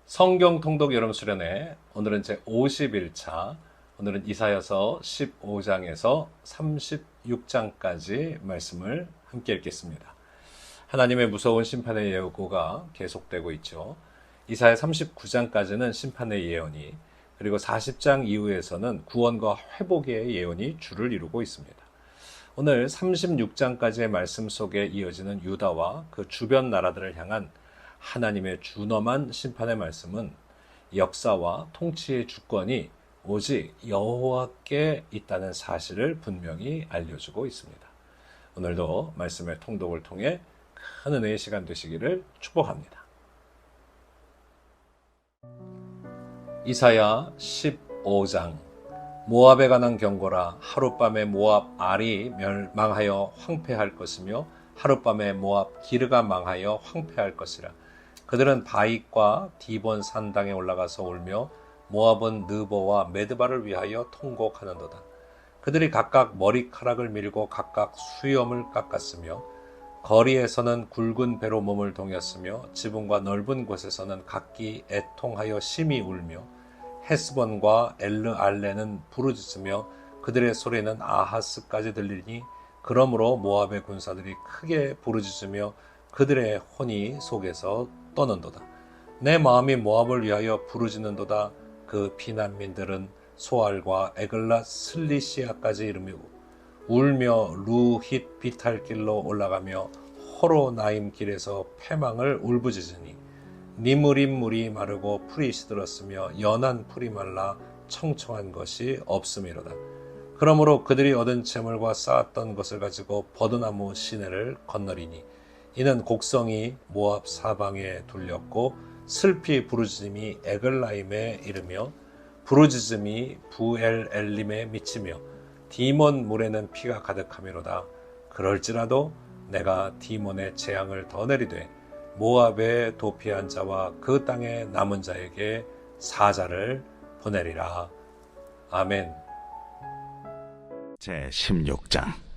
성경 통독 여름 수련회 오늘은 제 51차 오늘은 이사야서 15장에서 36장까지 말씀을 함께 읽겠습니다. 하나님의 무서운 심판의 예고가 계속되고 있죠. 이사야 39장까지는 심판의 예언이, 그리고 40장 이후에서는 구원과 회복의 예언이 주를 이루고 있습니다. 오늘 36장까지의 말씀 속에 이어지는 유다와 그 주변 나라들을 향한 하나님의 준엄한 심판의 말씀은 역사와 통치의 주권이 오직 여호와께 있다는 사실을 분명히 알려주고 있습니다. 오늘도 말씀의 통독을 통해 큰 은혜의 시간 되시기를 축복합니다. 이사야 15장. 모압에 관한 경고라. 하룻밤에 모압 알이 멸망하여 황폐할 것이며 하룻밤에 모압 기르가 망하여 황폐할 것이라. 그들은 바익과 디본 산당에 올라가서 울며 모압은 느보와 메드바를 위하여 통곡하는도다. 그들이 각각 머리카락을 밀고 각각 수염을 깎았으며 거리에서는 굵은 배로 몸을 동였으며 지붕과 넓은 곳에서는 각기 애통하여 심히 울며 헤스본과 엘르알레는 부르짖으며 그들의 소리는 아하스까지 들리니 그러므로 모압의 군사들이 크게 부르짖으며 그들의 혼이 속에서 떠는도다. 내 마음이 모압을 위하여 부르짖는도다. 그 피난민들은 소알과 에글랏 슬리시아까지 이르며 울며 루힛 비탈길로 올라가며 호로나임 길에서 패망을 울부짖으니 니무림 물이 마르고 풀이 시들었으며 연한 풀이 말라 청청한 것이 없음이로다. 그러므로 그들이 얻은 재물과 쌓았던 것을 가지고 버드나무 시내를 건너리니 이는 곡성이 모압 사방에 둘렸고 슬피 부르짖음이 에글라임에 이르며 부르짖음이 부엘엘림에 미치며 디몬 물에는 피가 가득하미로다. 그럴지라도 내가 디몬의 재앙을 더 내리되 모압에 도피한 자와 그 땅에 남은 자에게 사자를 보내리라. 아멘. 제 16장.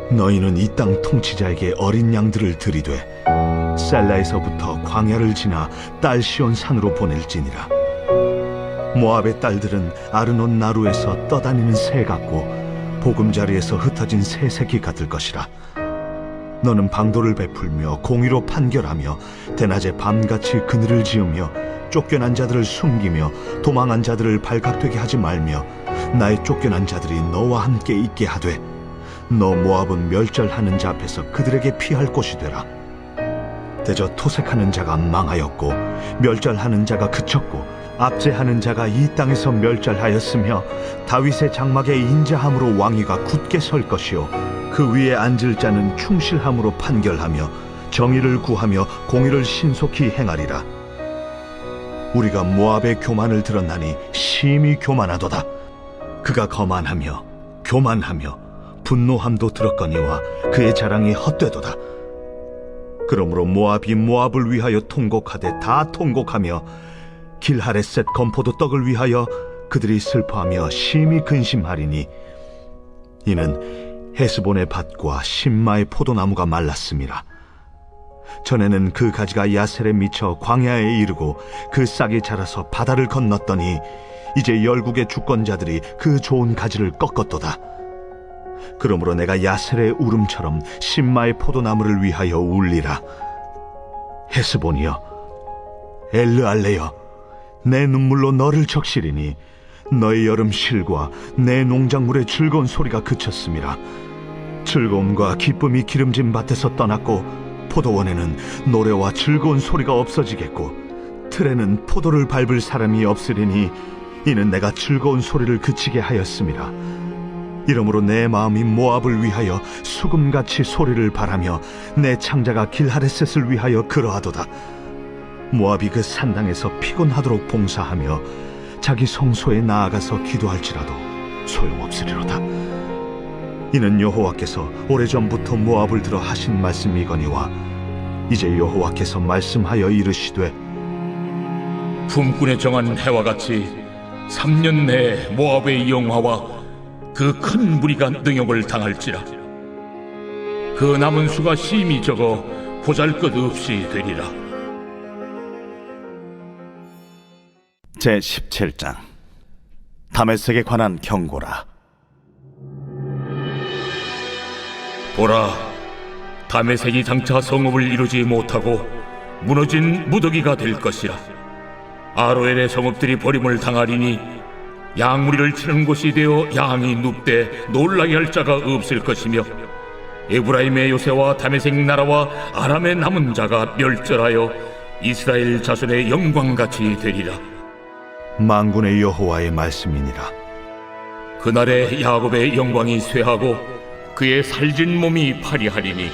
너희는 이 땅 통치자에게 어린 양들을 들이되 셀라에서부터 광야를 지나 딸시온 산으로 보낼지니라. 모압의 딸들은 아르논 나루에서 떠다니는 새 같고 보금자리에서 흩어진 새 새끼 같을 것이라. 너는 방도를 베풀며 공의로 판결하며 대낮에 밤같이 그늘을 지으며 쫓겨난 자들을 숨기며 도망한 자들을 발각되게 하지 말며 나의 쫓겨난 자들이 너와 함께 있게 하되 너 모압은 멸절하는 자 앞에서 그들에게 피할 곳이 되라. 대저 토색하는 자가 망하였고 멸절하는 자가 그쳤고 압제하는 자가 이 땅에서 멸절하였으며 다윗의 장막에 인자함으로 왕위가 굳게 설 것이요 그 위에 앉을 자는 충실함으로 판결하며 정의를 구하며 공의를 신속히 행하리라. 우리가 모압의 교만을 들었나니 심히 교만하도다. 그가 거만하며 교만하며 분노함도 들었거니와 그의 자랑이 헛되도다. 그러므로 모압이 모압을 위하여 통곡하되 다 통곡하며 길하레셋 건포도 떡을 위하여 그들이 슬퍼하며 심히 근심하리니 이는 헤스본의 밭과 심마의 포도나무가 말랐음이라. 전에는 그 가지가 야셀에 미쳐 광야에 이르고 그 싹이 자라서 바다를 건넜더니 이제 열국의 주권자들이 그 좋은 가지를 꺾었도다. 그러므로 내가 야셀의 울음처럼 심마의 포도나무를 위하여 울리라. 헤스본이여, 엘르알레여, 내 눈물로 너를 적시리니 너의 여름 실과 내 농작물의 즐거운 소리가 그쳤음이라. 즐거움과 기쁨이 기름진 밭에서 떠났고 포도원에는 노래와 즐거운 소리가 없어지겠고 틀에는 포도를 밟을 사람이 없으리니 이는 내가 즐거운 소리를 그치게 하였음이라. 이러므로 내 마음이 모압을 위하여 수금같이 소리를 바라며 내 창자가 길하레셋을 위하여 그러하도다. 모압이 그 산당에서 피곤하도록 봉사하며 자기 성소에 나아가서 기도할지라도 소용없으리로다. 이는 여호와께서 오래전부터 모압을 들어 하신 말씀이거니와 이제 여호와께서 말씀하여 이르시되 품꾼에 정한 해와 같이 3년 내에 모압의 영화와 그 큰 무리가 능욕을 당할지라. 그 남은 수가 심히 적어 보잘것없이 되리라. 제17장 다메섹에 관한 경고라. 보라, 다메섹이 장차 성읍을 이루지 못하고 무너진 무더기가 될 것이라. 아로엘의 성읍들이 버림을 당하리니 양무리를 치는 곳이 되어 양이 눕되 놀라게 할 자가 없을 것이며, 에브라임의 요새와 다메섹 나라와 아람의 남은 자가 멸절하여 이스라엘 자손의 영광같이 되리라. 만군의 여호와의 말씀이니라. 그날에 야곱의 영광이 쇠하고 그의 살진 몸이 파리하리니,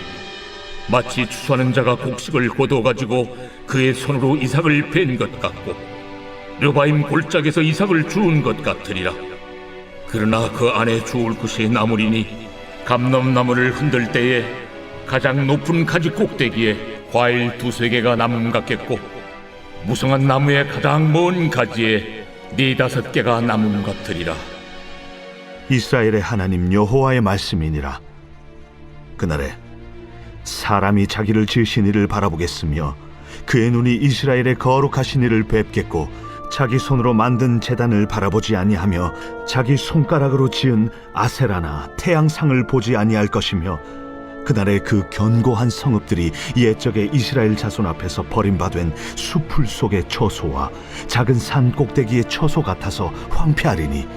마치 추수하는 자가 곡식을 거둬가지고 그의 손으로 이삭을 벤 것 같고 르바임 골짜기에서 이삭을 주운 것 같으리라. 그러나 그 안에 주울 것이 나무리니, 감람나무를 흔들 때에 가장 높은 가지 꼭대기에 과일 2-3개가 남음 같겠고, 무성한 나무의 가장 먼 가지에 4-5개가 남음 같으리라. 이스라엘의 하나님 여호와의 말씀이니라. 그날에 사람이 자기를 지으신 이를 바라보겠으며 그의 눈이 이스라엘의 거룩하신 이를 뵙겠고, 자기 손으로 만든 제단을 바라보지 아니하며 자기 손가락으로 지은 아세라나 태양상을 보지 아니할 것이며, 그날에 그 견고한 성읍들이 옛적의 이스라엘 자손 앞에서 버림받은 수풀 속의 처소와 작은 산 꼭대기의 처소 같아서 황폐하리니,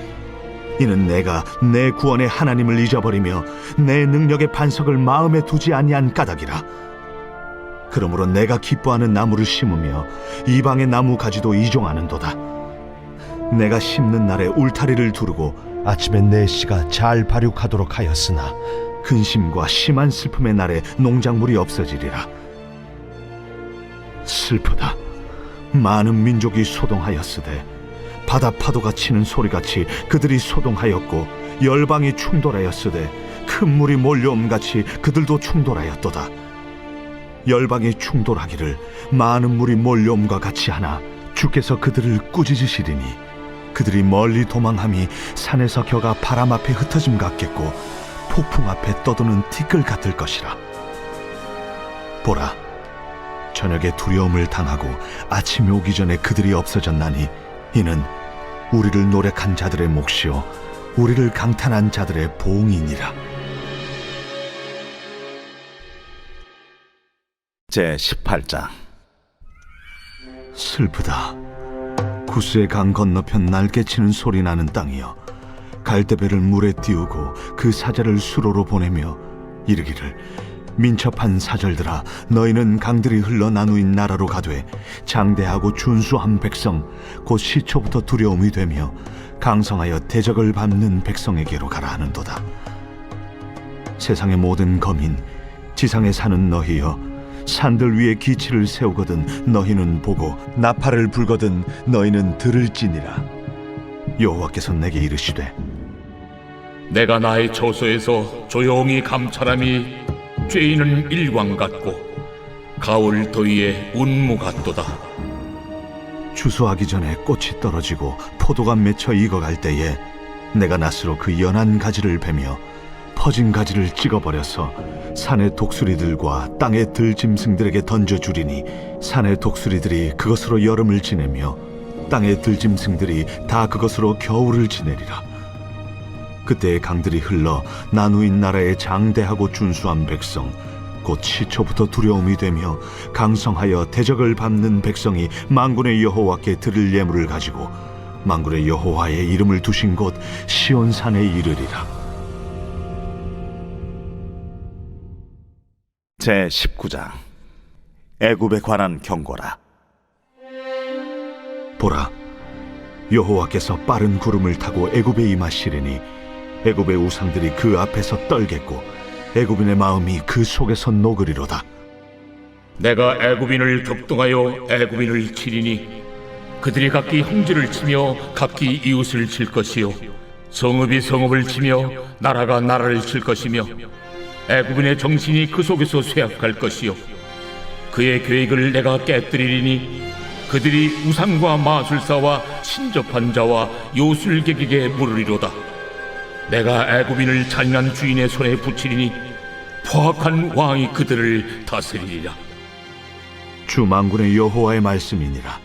이는 내가 내 구원의 하나님을 잊어버리며 내 능력의 반석을 마음에 두지 아니한 까닭이라. 그러므로 내가 기뻐하는 나무를 심으며 이방의 나무 가지도 이종하는도다. 내가 심는 날에 울타리를 두르고 아침에 내 씨가 잘 발육하도록 하였으나, 근심과 심한 슬픔의 날에 농작물이 없어지리라. 슬프다. 많은 민족이 소동하였으되 바다 파도가 치는 소리같이 그들이 소동하였고, 열방이 충돌하였으되 큰 물이 몰려옴같이 그들도 충돌하였도다. 열방이 충돌하기를 많은 물이 몰려옴과 같이 하나 주께서 그들을 꾸짖으시리니, 그들이 멀리 도망함이 산에서 겨가 바람 앞에 흩어짐 같겠고 폭풍 앞에 떠도는 티끌 같을 것이라. 보라, 저녁에 두려움을 당하고 아침이 오기 전에 그들이 없어졌나니, 이는 우리를 노력한 자들의 몫이요 우리를 강탄한 자들의 보응이니라. 제18장 슬프다. 구스의 강 건너편 날개치는 소리 나는 땅이여, 갈대배를 물에 띄우고 그 사자를 수로로 보내며 이르기를, 민첩한 사절들아, 너희는 강들이 흘러 나누인 나라로 가되 장대하고 준수한 백성, 곧 시초부터 두려움이 되며 강성하여 대적을 밟는 백성에게로 가라 하는도다. 세상의 모든 거민, 지상에 사는 너희여, 산들 위에 기치를 세우거든 너희는 보고 나팔을 불거든 너희는 들을지니라. 여호와께서 내게 이르시되, 내가 나의 처소에서 조용히 감찰함이 죄인은 일광 같고 가을 더위에 운무 같도다. 추수하기 전에 꽃이 떨어지고 포도가 맺혀 익어갈 때에 내가 낫으로 그 연한 가지를 베며 퍼진 가지를 찍어버려서 산의 독수리들과 땅의 들짐승들에게 던져주리니, 산의 독수리들이 그것으로 여름을 지내며 땅의 들짐승들이 다 그것으로 겨울을 지내리라. 그때의 강들이 흘러 나누인 나라의 장대하고 준수한 백성, 곧 시초부터 두려움이 되며 강성하여 대적을 밟는 백성이 만군의 여호와께 드릴 예물을 가지고 만군의 여호와의 이름을 두신 곳 시온산에 이르리라. 제19장 애굽에 관한 경고라. 보라, 여호와께서 빠른 구름을 타고 애굽에 임하시리니 애굽의 우상들이 그 앞에서 떨겠고 애굽인의 마음이 그 속에서 녹으리로다. 내가 애굽인을 격동하여 애굽인을 치리니, 그들이 각기 형제를 치며 각기 이웃을 칠 것이요 성읍이 성읍을 치며 나라가 나라를 칠 것이며, 애굽인의 정신이 그 속에서 쇠약할 것이요 그의 계획을 내가 깨뜨리리니, 그들이 우상과 마술사와 신접한 자와 요술객에게 물으리로다. 내가 애굽인을 잔인한 주인의 손에 붙이리니 포악한 왕이 그들을 다스리리라. 주 만군의 여호와의 말씀이니라.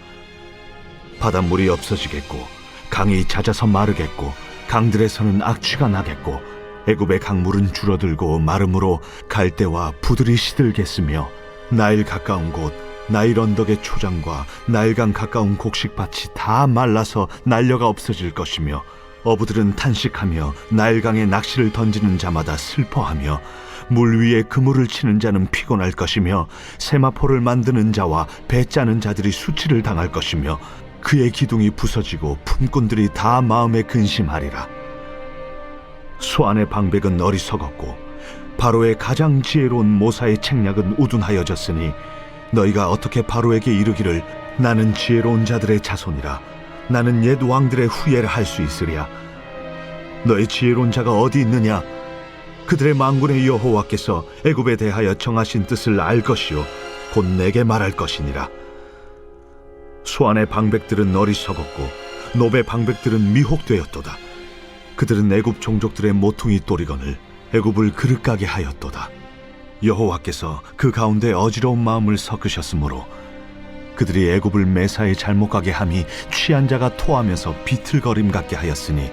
바닷물이 없어지겠고 강이 잦아서 마르겠고 강들에서는 악취가 나겠고 애굽의 강물은 줄어들고 마름으로 갈대와 부들이 시들겠으며 나일 가까운 곳 나일 언덕의 초장과 나일강 가까운 곡식밭이 다 말라서 날려가 없어질 것이며 어부들은 탄식하며 나일강에 낚시를 던지는 자마다 슬퍼하며 물 위에 그물을 치는 자는 피곤할 것이며 세마포를 만드는 자와 배 짜는 자들이 수치를 당할 것이며 그의 기둥이 부서지고 품꾼들이 다 마음에 근심하리라. 수안의 방백은 어리석었고 바로의 가장 지혜로운 모사의 책략은 우둔하여졌으니 너희가 어떻게 바로에게 이르기를 나는 지혜로운 자들의 자손이라 나는 옛 왕들의 후예를 할 수 있으랴. 너희 지혜로운 자가 어디 있느냐? 그들의 만군의 여호와께서 애굽에 대하여 정하신 뜻을 알 것이요 곧 내게 말할 것이니라. 수안의 방백들은 어리석었고 노베 방백들은 미혹되었도다. 그들은 애굽 종족들의 모퉁이 또리건을 애굽을 그릇가게 하였도다. 여호와께서 그 가운데 어지러운 마음을 섞으셨으므로 그들이 애굽을 매사에 잘못 가게 함이 취한 자가 토하면서 비틀거림 같게 하였으니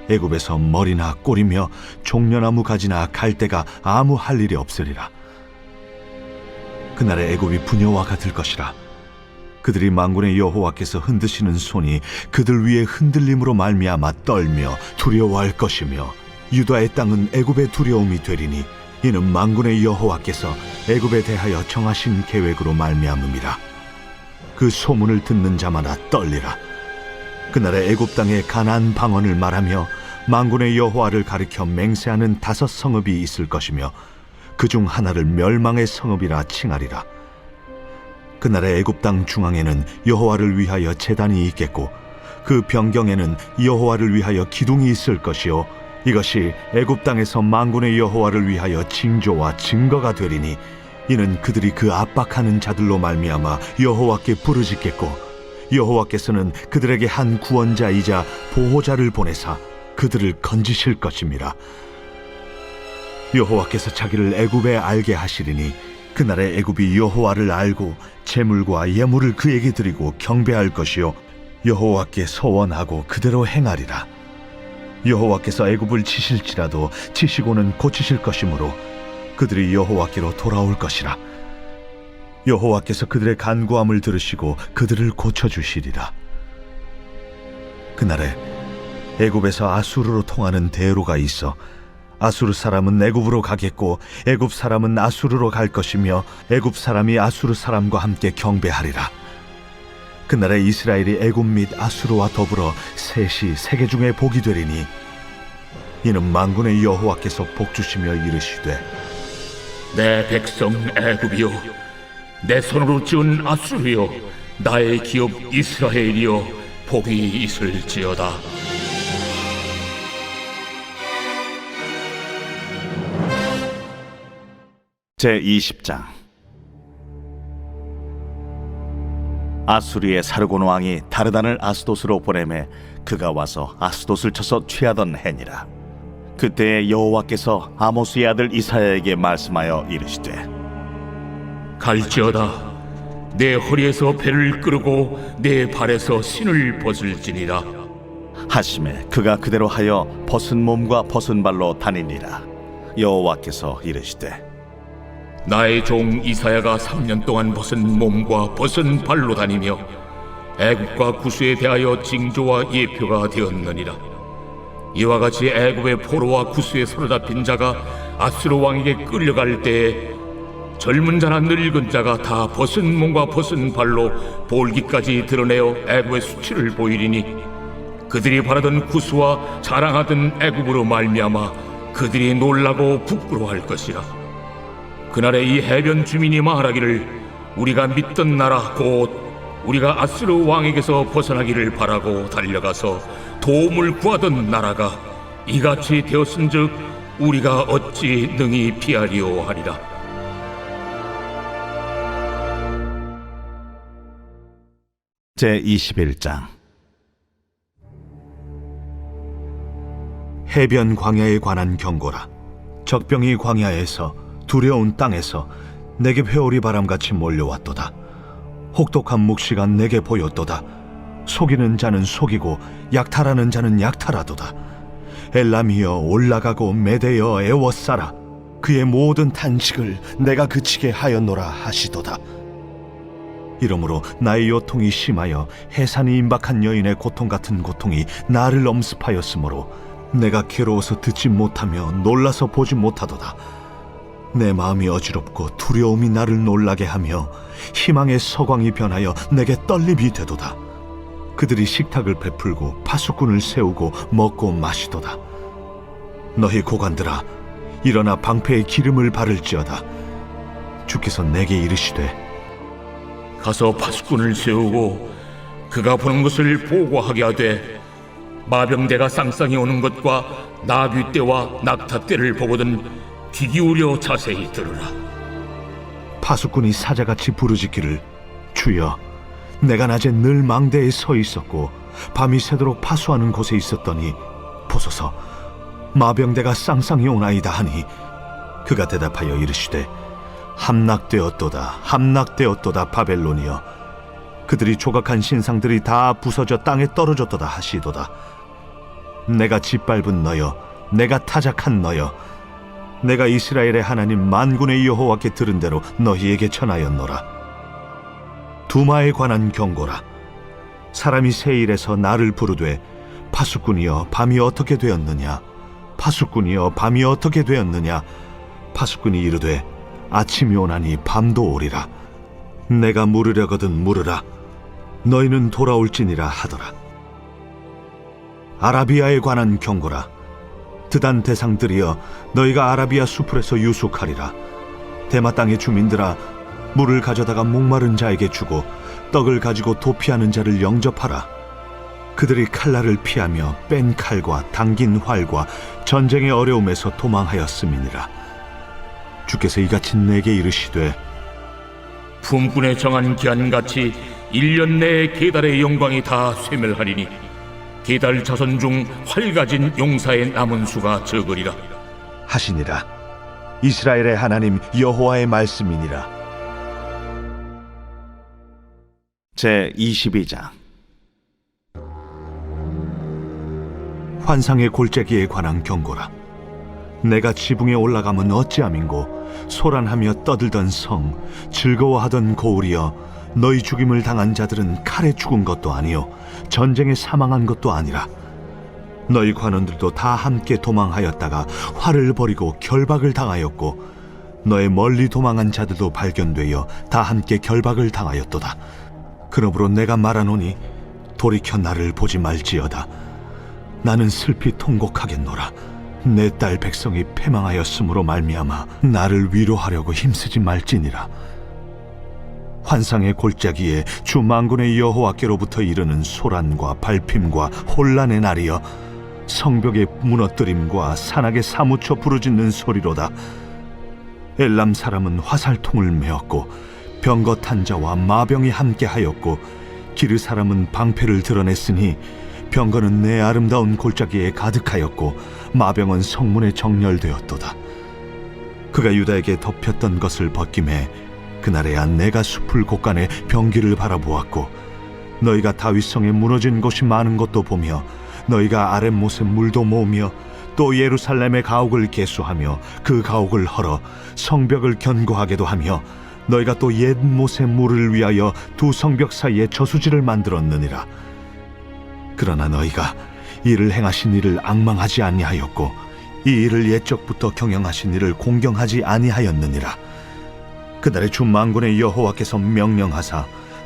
애굽에서 머리나 꼬리며 종려나무 가지나 갈대가 아무 할 일이 없으리라. 그날에 애굽이 부녀와 같을 것이라. 그들이 만군의 여호와께서 흔드시는 손이 그들 위에 흔들림으로 말미암아 떨며 두려워할 것이며 유다의 땅은 애굽의 두려움이 되리니 이는 만군의 여호와께서 애굽에 대하여 정하신 계획으로 말미암음이라. 그 소문을 듣는 자마다 떨리라. 그날에 애굽 땅에 가나안 방언을 말하며 만군의 여호와를 가리켜 맹세하는 5 성읍이 있을 것이며 그중 하나를 멸망의 성읍이라 칭하리라. 그날에 애굽 땅 중앙에는 여호와를 위하여 제단이 있겠고 그 변경에는 여호와를 위하여 기둥이 있을 것이요 이것이 애굽 땅에서 만군의 여호와를 위하여 징조와 증거가 되리니 이는 그들이 그 압박하는 자들로 말미암아 여호와께 부르짖겠고 여호와께서는 그들에게 한 구원자이자 보호자를 보내사 그들을 건지실 것임이라. 여호와께서 자기를 애굽에 알게 하시리니 그날에 애굽이 여호와를 알고 제물과 예물을 그에게 드리고 경배할 것이요 여호와께 서원하고 그대로 행하리라. 여호와께서 애굽을 치실지라도 치시고는 고치실 것이므로 그들이 여호와께로 돌아올 것이라. 여호와께서 그들의 간구함을 들으시고 그들을 고쳐주시리라. 그날에 애굽에서 아수르로 통하는 대로가 있어 아수르 사람은 애굽으로 가겠고 애굽 사람은 아수르로 갈 것이며 애굽 사람이 아수르 사람과 함께 경배하리라. 그날에 이스라엘이 애굽 및 아수르와 더불어 셋이 세계 중에 복이 되리니 이는 만군의 여호와께서 복주시며 이르시되 내 백성 애굽이여, 내 손으로 지은 아수르여, 나의 기업 이스라엘이여, 복이 있을지어다. 제20장. 아수리의 사르곤 왕이 다르단을 아스돗으로 보내매 그가 와서 아스돗을 쳐서 취하던 해니라. 그때에 여호와께서 아모스의 아들 이사야에게 말씀하여 이르시되 갈지어다. 내 허리에서 배를 끄르고 내 발에서 신을 벗을지니라. 하심에 그가 그대로 하여 벗은 몸과 벗은 발로 다니니라. 여호와께서 이르시되 나의 종 이사야가 3년 동안 벗은 몸과 벗은 발로 다니며 애굽과 구스에 대하여 징조와 예표가 되었느니라. 이와 같이 애굽의 포로와 구스에 사로잡힌 자가 아수르 왕에게 끌려갈 때에 젊은 자나 늙은 자가 다 벗은 몸과 벗은 발로 볼기까지 드러내어 애굽의 수치를 보이리니 그들이 바라던 구스와 자랑하던 애굽으로 말미암아 그들이 놀라고 부끄러워할 것이라. 그날에 이 해변 주민이 말하기를 우리가 믿던 나라 곧 우리가 아수르 왕에게서 벗어나기를 바라고 달려가서 도움을 구하던 나라가 이같이 되었은즉 우리가 어찌 능히 피하리오 하리라. 제21장. 해변 광야에 관한 경고라. 적병이 광야에서 두려운 땅에서 내게 회오리 바람같이 몰려왔도다. 혹독한 묵시가 내게 보였도다. 속이는 자는 속이고 약탈하는 자는 약탈하도다. 엘람이여 올라가고 메대여 애워싸라. 그의 모든 탄식을 내가 그치게 하였노라 하시도다. 이러므로 나의 요통이 심하여 해산이 임박한 여인의 고통 같은 고통이 나를 엄습하였으므로 내가 괴로워서 듣지 못하며 놀라서 보지 못하도다. 내 마음이 어지럽고 두려움이 나를 놀라게 하며 희망의 서광이 변하여 내게 떨림이 되도다. 그들이 식탁을 베풀고 파수꾼을 세우고 먹고 마시도다. 너희 고관들아, 일어나 방패에 기름을 바를지어다. 주께서 내게 이르시되 가서 파수꾼을 세우고 그가 보는 것을 보고하게 하되 마병대가 쌍쌍이 오는 것과 나귀 떼와 낙타 떼를 보거든 귀 기울여 자세히 들으라. 파수꾼이 사자같이 부르짖기를 주여, 내가 낮에 늘 망대에 서 있었고 밤이 새도록 파수하는 곳에 있었더니 보소서 마병대가 쌍쌍이 오나이다 하니 그가 대답하여 이르시되 함락되었도다 함락되었도다 바벨론이여. 그들이 조각한 신상들이 다 부서져 땅에 떨어졌도다 하시도다. 내가 짓밟은 너여, 내가 타작한 너여, 내가 이스라엘의 하나님 만군의 여호와께 들은 대로 너희에게 전하였노라. 두마에 관한 경고라. 사람이 세일에서 나를 부르되 파수꾼이여 밤이 어떻게 되었느냐, 파수꾼이여 밤이 어떻게 되었느냐. 파수꾼이 이르되 아침이 오나니 밤도 오리라. 내가 물으려거든 물으라. 너희는 돌아올지니라 하더라. 아라비아에 관한 경고라. 드단 대상들이여, 너희가 아라비아 수풀에서 유숙하리라. 대마 땅의 주민들아, 물을 가져다가 목마른 자에게 주고 떡을 가지고 도피하는 자를 영접하라. 그들이 칼날을 피하며 뺀 칼과 당긴 활과 전쟁의 어려움에서 도망하였음이니라. 주께서 이같이 내게 이르시되 품꾼에 정한 기한같이 1년 내에 게달의 영광이 다 쇠멸하리니 게달 자손 중 활 가진 용사의 남은 수가 적으리라 하시니라. 이스라엘의 하나님 여호와의 말씀이니라. 제 22장. 환상의 골짜기에 관한 경고라. 내가 지붕에 올라가면 어찌함인고 소란하며 떠들던 성, 즐거워하던 고울이여, 너희 죽임을 당한 자들은 칼에 죽은 것도 아니요 전쟁에 사망한 것도 아니라 너희 관원들도 다 함께 도망하였다가 활을 버리고 결박을 당하였고 너의 멀리 도망한 자들도 발견되어 다 함께 결박을 당하였도다. 그러므로 내가 말하노니 돌이켜 나를 보지 말지어다. 나는 슬피 통곡하겠노라. 내 딸 백성이 패망하였으므로 말미암아 나를 위로하려고 힘쓰지 말지니라. 환상의 골짜기에 주 만군의 여호와께로부터 이르는 소란과 발핌과 혼란의 날이여, 성벽의 무너뜨림과 산악에 사무쳐 부르짖는 소리로다. 엘람 사람은 화살통을 메었고 병거 탄 자와 마병이 함께하였고 기르 사람은 방패를 드러냈으니 병거는 내 아름다운 골짜기에 가득하였고 마병은 성문에 정렬되었도다. 그가 유다에게 덮였던 것을 벗김에 그날에야 내가 숲을 곳간에 병기를 바라보았고 너희가 다윗성에 무너진 곳이 많은 것도 보며 너희가 아랫못에 물도 모으며 또 예루살렘의 가옥을 개수하며 그 가옥을 헐어 성벽을 견고하게도 하며 너희가 또 옛못의 물을 위하여 두 성벽 사이에 저수지를 만들었느니라. 그러나 너희가 이를 행하신 이를 앙망하지 아니하였고 이 일을 옛적부터 경영하신 이를 공경하지 아니하였느니라. 그날의 주 만군의 여호와께서 명령하사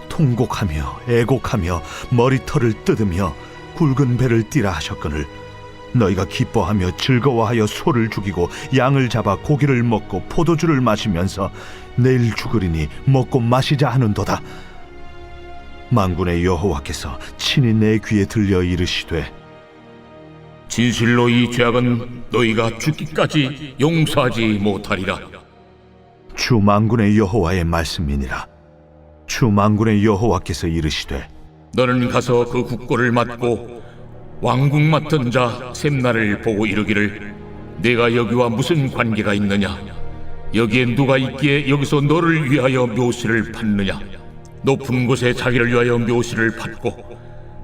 통곡하며 애곡하며 머리털을 뜯으며 굵은 배를 띠라 하셨거늘 너희가 기뻐하며 즐거워하여 소를 죽이고 양을 잡아 고기를 먹고 포도주를 마시면서 내일 죽으리니 먹고 마시자 하는도다. 만군의 여호와께서 친히 내 귀에 들려 이르시되 진실로 이 죄악은 너희가 죽기까지 용서하지 못하리라. 주 만군의 여호와의 말씀이니라. 주 만군의 여호와께서 이르시되 너는 가서 그 국고를 맡고 왕궁 맡은 자 셈나를 보고 이르기를 내가 여기와 무슨 관계가 있느냐, 여기에 누가 있기에 여기서 너를 위하여 묘실을 받느냐. 높은 곳에 자기를 위하여 묘시를 받고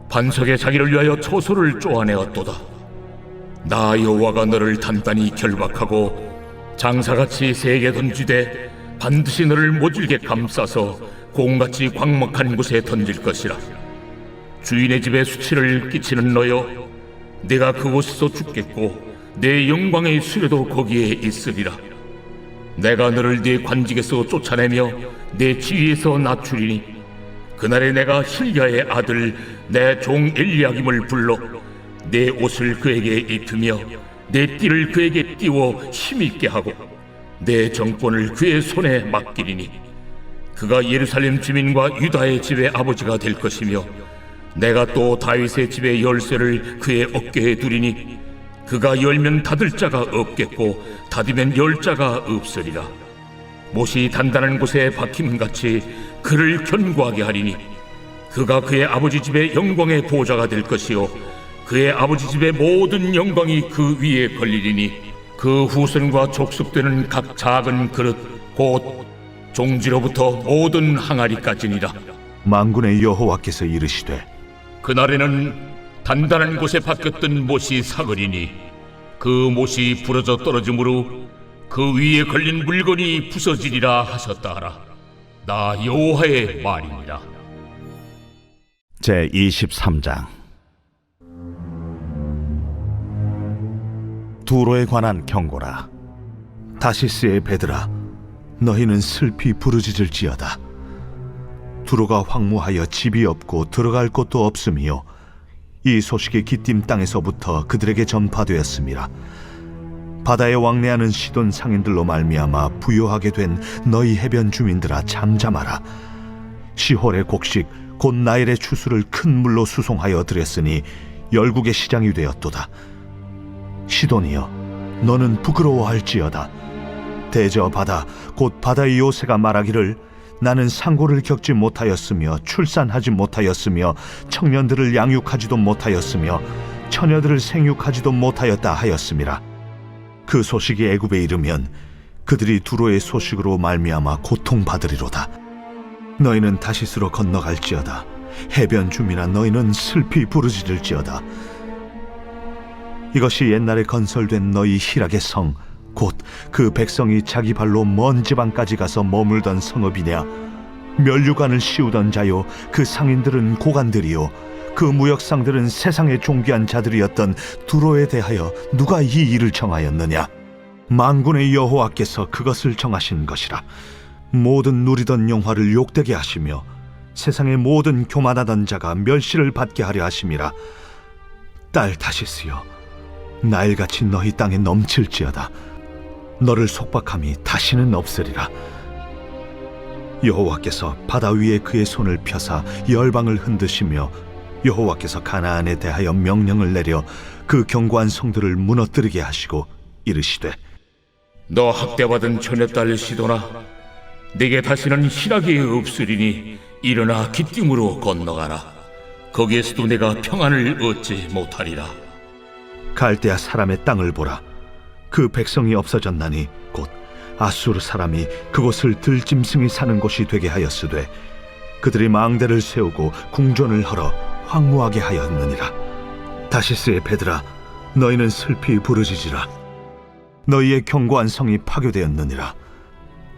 반석에 자기를 위하여 초소를 쪼아내었도다. 나 여호와가 너를 단단히 결박하고 장사같이 세게 던지되 반드시 너를 모질게 감싸서 공같이 광목한 곳에 던질 것이라. 주인의 집에 수치를 끼치는 너여, 내가 그곳에서 죽겠고 내 영광의 수레도 거기에 있으리라. 내가 너를 네 관직에서 쫓아내며 내 지위에서 낮추리니 그날에 내가 힐야의 아들 내 종 엘리야김을 불러 내 옷을 그에게 입히며 내 띠를 그에게 띄워 힘있게 하고 내 정권을 그의 손에 맡기리니 그가 예루살렘 주민과 유다의 집의 아버지가 될 것이며 내가 또 다윗의 집의 열쇠를 그의 어깨에 두리니 그가 열면 닫을 자가 없겠고 닫으면 열 자가 없으리라. 못이 단단한 곳에 박힘같이 그를 견고하게 하리니 그가 그의 아버지 집의 영광의 보좌가 될 것이요 그의 아버지 집의 모든 영광이 그 위에 걸리리니 그 후손과 족속되는 각 작은 그릇 곧 종지로부터 모든 항아리까지니라. 만군의 여호와께서 이르시되 그날에는 단단한 곳에 박혔던 못이 사그리니 그 못이 부러져 떨어지므로 그 위에 걸린 물건이 부서지리라 하셨다 하라. 나 여호와의 말이니라. 제23장 두로에 관한 경고라. 다시스의 배들아, 너희는 슬피 부르짖을지어다. 두로가 황무하여 집이 없고 들어갈 곳도 없으며 이 소식이 기띔 땅에서부터 그들에게 전파되었음이라. 바다에 왕래하는 시돈 상인들로 말미암아 부요하게 된 너희 해변 주민들아, 잠잠하라. 시홀의 곡식 곧 나일의 추수를 큰 물로 수송하여 들였으니 열국의 시장이 되었도다. 시돈이여, 너는 부끄러워할지어다. 대저 바다 곧 바다의 요새가 말하기를 나는 상고를 겪지 못하였으며 출산하지 못하였으며 청년들을 양육하지도 못하였으며 처녀들을 생육하지도 못하였다 하였음이라. 그 소식이 애굽에 이르면 그들이 두로의 소식으로 말미암아 고통받으리로다. 너희는 다시스로 건너갈지어다. 해변 주민아, 너희는 슬피 부르짖을지어다. 이것이 옛날에 건설된 너희 희락의 성 곧 그 백성이 자기 발로 먼 지방까지 가서 머물던 성읍이냐? 면류관을 씌우던 자요, 그 상인들은 고관들이요, 그 무역상들은 세상의 존귀한 자들이었던 두로에 대하여 누가 이 일을 정하였느냐? 만군의 여호와께서 그것을 정하신 것이라. 모든 누리던 영화를 욕되게 하시며 세상의 모든 교만하던 자가 멸시를 받게 하려 하심이라. 딸 다시스여, 나일같이 너희 땅에 넘칠지어다. 너를 속박함이 다시는 없으리라. 여호와께서 바다 위에 그의 손을 펴사 열방을 흔드시며 여호와께서 가나안에 대하여 명령을 내려 그 견고한 성들을 무너뜨리게 하시고 이르시되 너 학대받은 처녀딸 시도나 내게 다시는 희락이 없으리니 일어나 기띔으로 건너가라. 거기에서도 내가 평안을 얻지 못하리라. 갈대아 사람의 땅을 보라. 그 백성이 없어졌나니 곧 아수르 사람이 그곳을 들짐승이 사는 곳이 되게 하였으되 그들이 망대를 세우고 궁전을 헐어 황무하게 하였느니라. 다시스의 배들아, 너희는 슬피 부르짖으라. 너희의 견고한 성이 파괴되었느니라.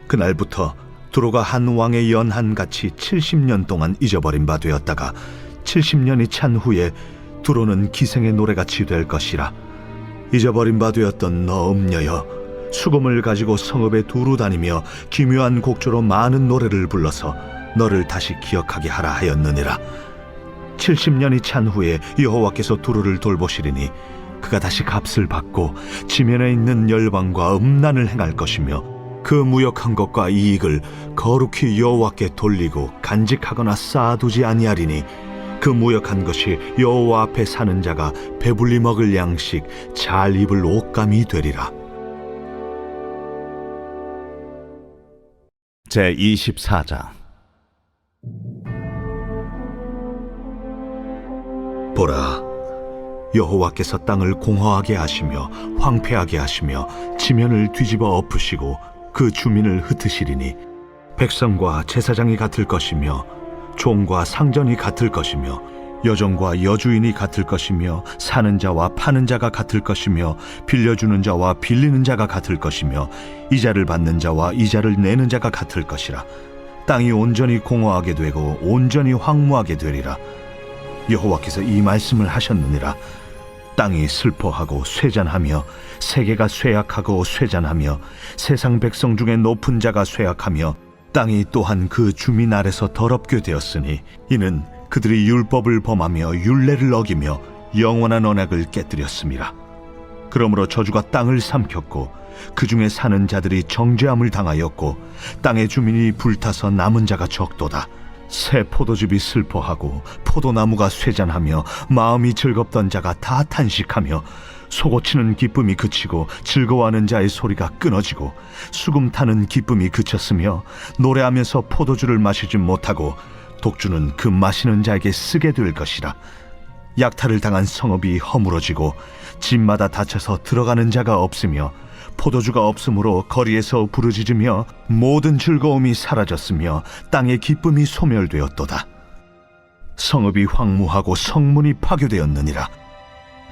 그날부터 두로가 한 왕의 연한같이 70년 동안 잊어버린 바 되었다가 70년이 찬 후에 두로는 기생의 노래같이 될 것이라. 잊어버린 바 되었던 너 음녀여, 수금을 가지고 성읍에 두루 다니며 기묘한 곡조로 많은 노래를 불러서 너를 다시 기억하게 하라 하였느니라. 70년이 찬 후에 여호와께서 두루를 돌보시리니 그가 다시 값을 받고 지면에 있는 열방과 음란을 행할 것이며 그 무역한 것과 이익을 거룩히 여호와께 돌리고 간직하거나 쌓아두지 아니하리니 그 무역한 것이 여호와 앞에 사는 자가 배불리 먹을 양식, 잘 입을 옷감이 되리라. 제24장 보라, 여호와께서 땅을 공허하게 하시며 황폐하게 하시며 지면을 뒤집어 엎으시고 그 주민을 흩으시리니 백성과 제사장이 같을 것이며 종과 상전이 같을 것이며 여종과 여주인이 같을 것이며 사는 자와 파는 자가 같을 것이며 빌려주는 자와 빌리는 자가 같을 것이며 이자를 받는 자와 이자를 내는 자가 같을 것이라. 땅이 온전히 공허하게 되고 온전히 황무하게 되리라. 여호와께서 이 말씀을 하셨느니라. 땅이 슬퍼하고 쇠잔하며 세계가 쇠약하고 쇠잔하며 세상 백성 중에 높은 자가 쇠약하며 땅이 또한 그 주민 아래서 더럽게 되었으니 이는 그들이 율법을 범하며 율례를 어기며 영원한 언약을 깨뜨렸음이라. 그러므로 저주가 땅을 삼켰고 그 중에 사는 자들이 정죄함을 당하였고 땅의 주민이 불타서 남은 자가 적도다. 새 포도즙이 슬퍼하고 포도나무가 쇠잔하며 마음이 즐겁던 자가 다 탄식하며 소고치는 기쁨이 그치고 즐거워하는 자의 소리가 끊어지고 수금 타는 기쁨이 그쳤으며 노래하면서 포도주를 마시지 못하고 독주는 그 마시는 자에게 쓰게 될 것이라. 약탈을 당한 성읍이 허물어지고 집마다 닫혀서 들어가는 자가 없으며 포도주가 없으므로 거리에서 부르짖으며 모든 즐거움이 사라졌으며 땅의 기쁨이 소멸되었도다. 성읍이 황무하고 성문이 파괴되었느니라.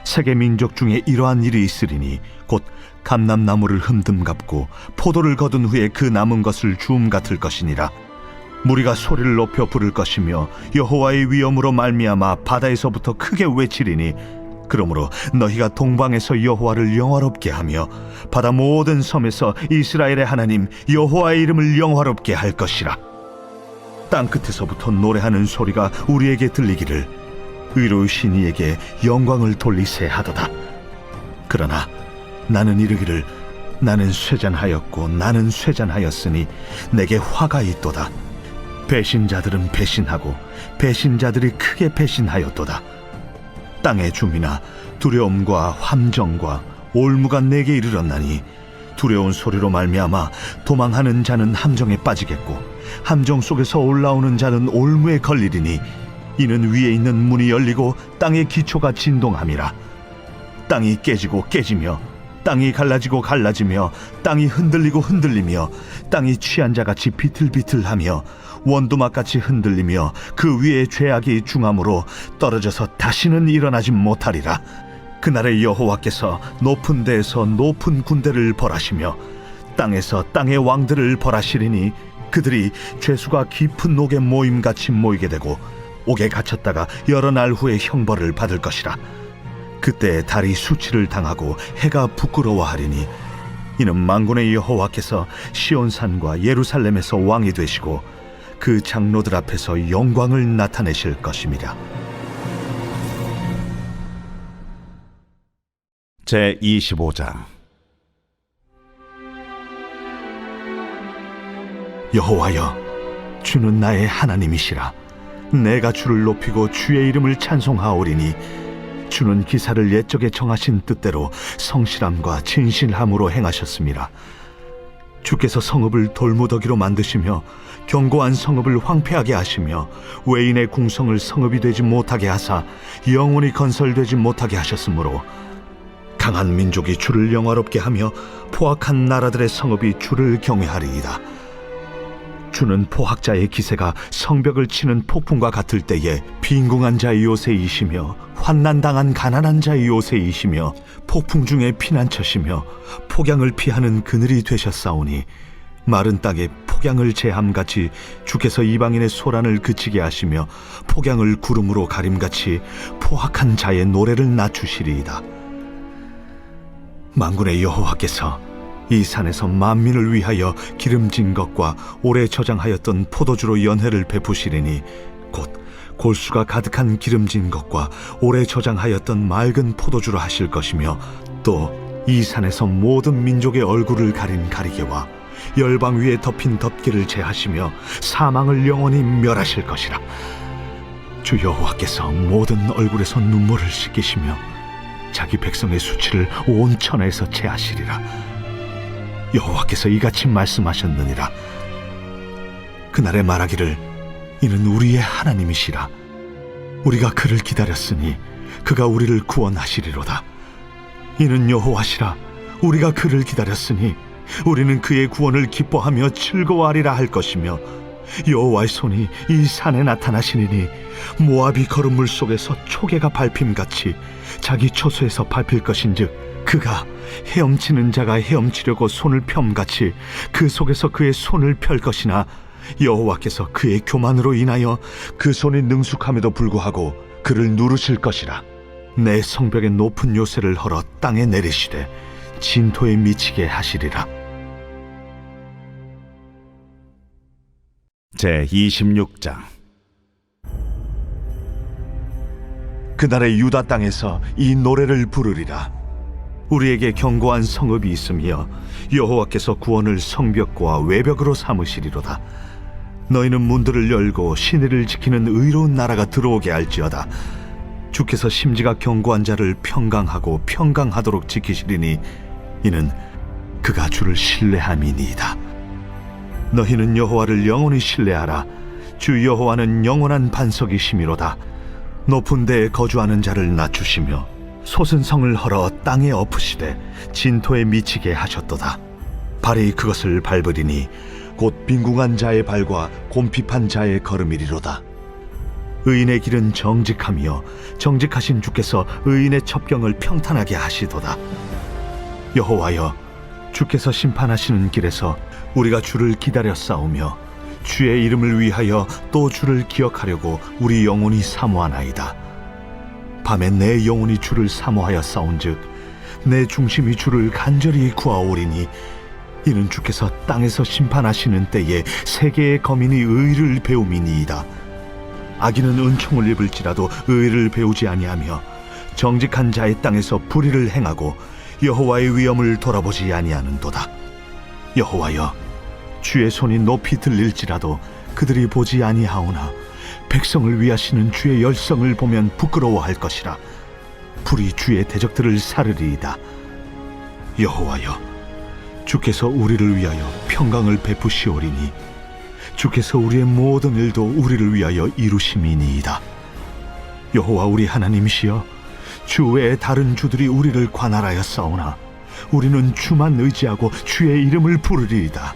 세계 민족 중에 이러한 일이 있으리니 곧 감람나무를 흠듬 갚고 포도를 거둔 후에 그 남은 것을 주움 같을 것이니라. 무리가 소리를 높여 부를 것이며 여호와의 위엄으로 말미암아 바다에서부터 크게 외치리니 그러므로 너희가 동방에서 여호와를 영화롭게 하며 바다 모든 섬에서 이스라엘의 하나님 여호와의 이름을 영화롭게 할 것이라. 땅 끝에서부터 노래하는 소리가 우리에게 들리기를 의로우신 이에게 영광을 돌리세 하도다. 그러나 나는 이르기를 나는 쇠잔하였고 나는 쇠잔하였으니 내게 화가 있도다. 배신자들은 배신하고 배신자들이 크게 배신하였도다. 땅의 주민아, 두려움과 함정과 올무가 내게 이르렀나니 두려운 소리로 말미암아 도망하는 자는 함정에 빠지겠고 함정 속에서 올라오는 자는 올무에 걸리리니 이는 위에 있는 문이 열리고 땅의 기초가 진동함이라. 땅이 깨지고 깨지며 땅이 갈라지고 갈라지며 땅이 흔들리고 흔들리며 땅이 취한 자같이 비틀비틀하며 원두막같이 흔들리며 그 위에 죄악이 중함으로 떨어져서 다시는 일어나지 못하리라. 그날에 여호와께서 높은 데에서 높은 군대를 벌하시며 땅에서 땅의 왕들을 벌하시리니 그들이 죄수가 깊은 옥에 모임같이 모이게 되고 옥에 갇혔다가 여러 날 후에 형벌을 받을 것이라. 그때 달이 수치를 당하고 해가 부끄러워하리니 이는 만군의 여호와께서 시온산과 예루살렘에서 왕이 되시고 그 장로들 앞에서 영광을 나타내실 것입니다. 제25장. 여호와여, 주는 나의 하나님이시라. 내가 주를 높이고 주의 이름을 찬송하오리니 주는 기사를 옛적에 정하신 뜻대로 성실함과 진실함으로 행하셨습니다. 주께서 성읍을 돌무더기로 만드시며 견고한 성읍을 황폐하게 하시며 외인의 궁성을 성읍이 되지 못하게 하사 영원히 건설되지 못하게 하셨으므로 강한 민족이 주를 영화롭게 하며 포악한 나라들의 성읍이 주를 경외하리이다. 주는 포학자의 기세가 성벽을 치는 폭풍과 같을 때에 빈궁한 자의 요새이시며 환난당한 가난한 자의 요새이시며 폭풍 중에 피난처시며 폭양을 피하는 그늘이 되셨사오니 마른 땅에 폭양을 제함같이 주께서 이방인의 소란을 그치게 하시며 폭양을 구름으로 가림같이 포악한 자의 노래를 낮추시리이다. 만군의 여호와께서 이 산에서 만민을 위하여 기름진 것과 오래 저장하였던 포도주로 연회를 베푸시리니 곧 골수가 가득한 기름진 것과 오래 저장하였던 맑은 포도주로 하실 것이며 또 이 산에서 모든 민족의 얼굴을 가린 가리개와 열방 위에 덮인 덮개를 제하시며 사망을 영원히 멸하실 것이라. 주 여호와께서 모든 얼굴에서 눈물을 씻기시며 자기 백성의 수치를 온 천하에서 제하시리라. 여호와께서 이같이 말씀하셨느니라. 그날에 말하기를 이는 우리의 하나님이시라. 우리가 그를 기다렸으니 그가 우리를 구원하시리로다. 이는 여호와시라. 우리가 그를 기다렸으니 우리는 그의 구원을 기뻐하며 즐거워하리라 할 것이며 여호와의 손이 이 산에 나타나시니니 모압이 걸음물 속에서 초계가 밟힘같이 자기 처소에서 밟힐 것인즉 그가 헤엄치는 자가 헤엄치려고 손을 펴같이 그 속에서 그의 손을 펼 것이나 여호와께서 그의 교만으로 인하여 그 손이 능숙함에도 불구하고 그를 누르실 것이라. 내 성벽의 높은 요새를 헐어 땅에 내리시되 진토에 미치게 하시리라. 제26장. 그날의 유다 땅에서 이 노래를 부르리라. 우리에게 견고한 성읍이 있으며 여호와께서 구원을 성벽과 외벽으로 삼으시리로다. 너희는 문들을 열고 신의를 지키는 의로운 나라가 들어오게 할지어다. 주께서 심지가 견고한 자를 평강하고 평강하도록 지키시리니 이는 그가 주를 신뢰함이니이다. 너희는 여호와를 영원히 신뢰하라. 주 여호와는 영원한 반석이시미로다. 높은 데에 거주하는 자를 낮추시며 솟은 성을 헐어 땅에 엎으시되 진토에 미치게 하셨도다. 발이 그것을 밟으리니 곧 빈궁한 자의 발과 곰핍한 자의 걸음이리로다. 의인의 길은 정직하며 정직하신 주께서 의인의 첩경을 평탄하게 하시도다. 여호와여, 주께서 심판하시는 길에서 우리가 주를 기다려 싸우며 주의 이름을 위하여 또 주를 기억하려고 우리 영혼이 사모하나이다. 밤에 내 영혼이 주를 사모하여 싸운즉 내 중심이 주를 간절히 구하오리니 이는 주께서 땅에서 심판하시는 때에 세계의 거민이 의를 배움이니이다. 악인은 은총을 입을지라도 의를 배우지 아니하며 정직한 자의 땅에서 불의를 행하고 여호와의 위엄을 돌아보지 아니하는도다. 여호와여, 주의 손이 높이 들릴지라도 그들이 보지 아니하오나 백성을 위하시는 주의 열성을 보면 부끄러워할 것이라. 불이 주의 대적들을 사르리이다. 여호와여, 주께서 우리를 위하여 평강을 베푸시오리니 주께서 우리의 모든 일도 우리를 위하여 이루심이니이다. 여호와 우리 하나님이시여, 주 외에 다른 주들이 우리를 관할하여 싸우나 우리는 주만 의지하고 주의 이름을 부르리이다.